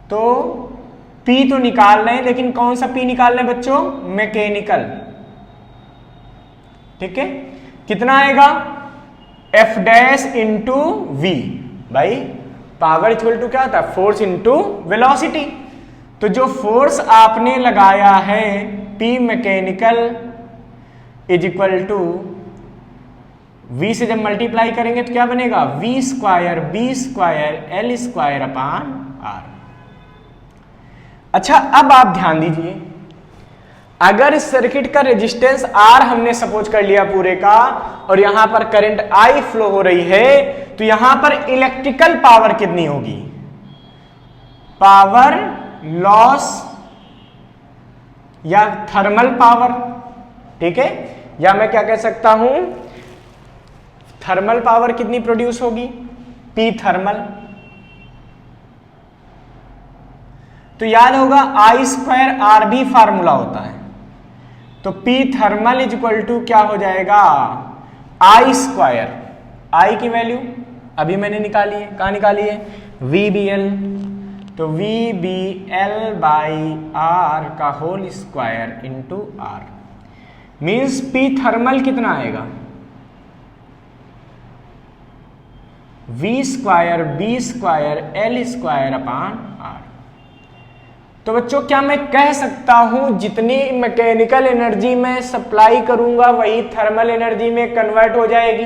तो P तो निकाल रहे हैं, लेकिन कौन सा P निकाल रहे हैं बच्चों? मैकेनिकल। ठीक है, कितना आएगा? F डैश इंटू वी भाई, पावर इक्वल टू क्या होता है? Force into velocity. तो जो फोर्स आपने लगाया है P mechanical is equal to V से जब मल्टीप्लाई करेंगे तो क्या बनेगा? V square B square L square upon R. अच्छा, अब आप ध्यान दीजिए, अगर इस सर्किट का रेजिस्टेंस R हमने सपोज कर लिया पूरे का, और यहां पर करंट I फ्लो हो रही है, तो यहां पर इलेक्ट्रिकल पावर कितनी होगी? पावर लॉस या थर्मल पावर। ठीक है, या मैं क्या कह सकता हूं, थर्मल पावर कितनी प्रोड्यूस होगी? P thermal. तो याद होगा I स्क्वायर आर भी फार्मूला होता है, तो P thermal is equal to क्या हो जाएगा? I स्क्वायर, I की वैल्यू अभी मैंने निकाली है, कहां निकाली है? VBL। तो VBL बाई आर का whole square into R means P thermal कितना आएगा? V square B square L square upon R. तो बच्चों, क्या मैं कह सकता हूं जितनी मैकेनिकल एनर्जी मैं सप्लाई करूंगा वही थर्मल एनर्जी में कन्वर्ट हो जाएगी?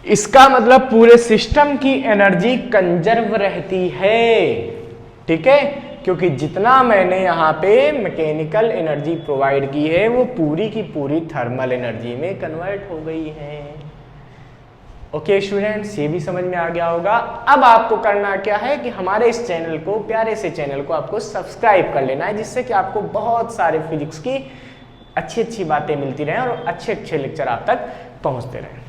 इसका मतलब पूरे सिस्टम की एनर्जी कंजर्व रहती है। ठीक है, क्योंकि जितना मैंने यहां पे मैकेनिकल एनर्जी प्रोवाइड की है वो पूरी की पूरी थर्मल एनर्जी में कन्वर्ट हो गई है। ओके स्टूडेंट्स, ये भी समझ में आ गया होगा। अब आपको करना क्या है कि हमारे इस चैनल को, प्यारे से चैनल को आपको सब्सक्राइब कर लेना है, जिससे कि आपको बहुत सारे फिजिक्स की अच्छी अच्छी बातें मिलती रहें और अच्छे अच्छे लेक्चर आप तक पहुंचते रहें।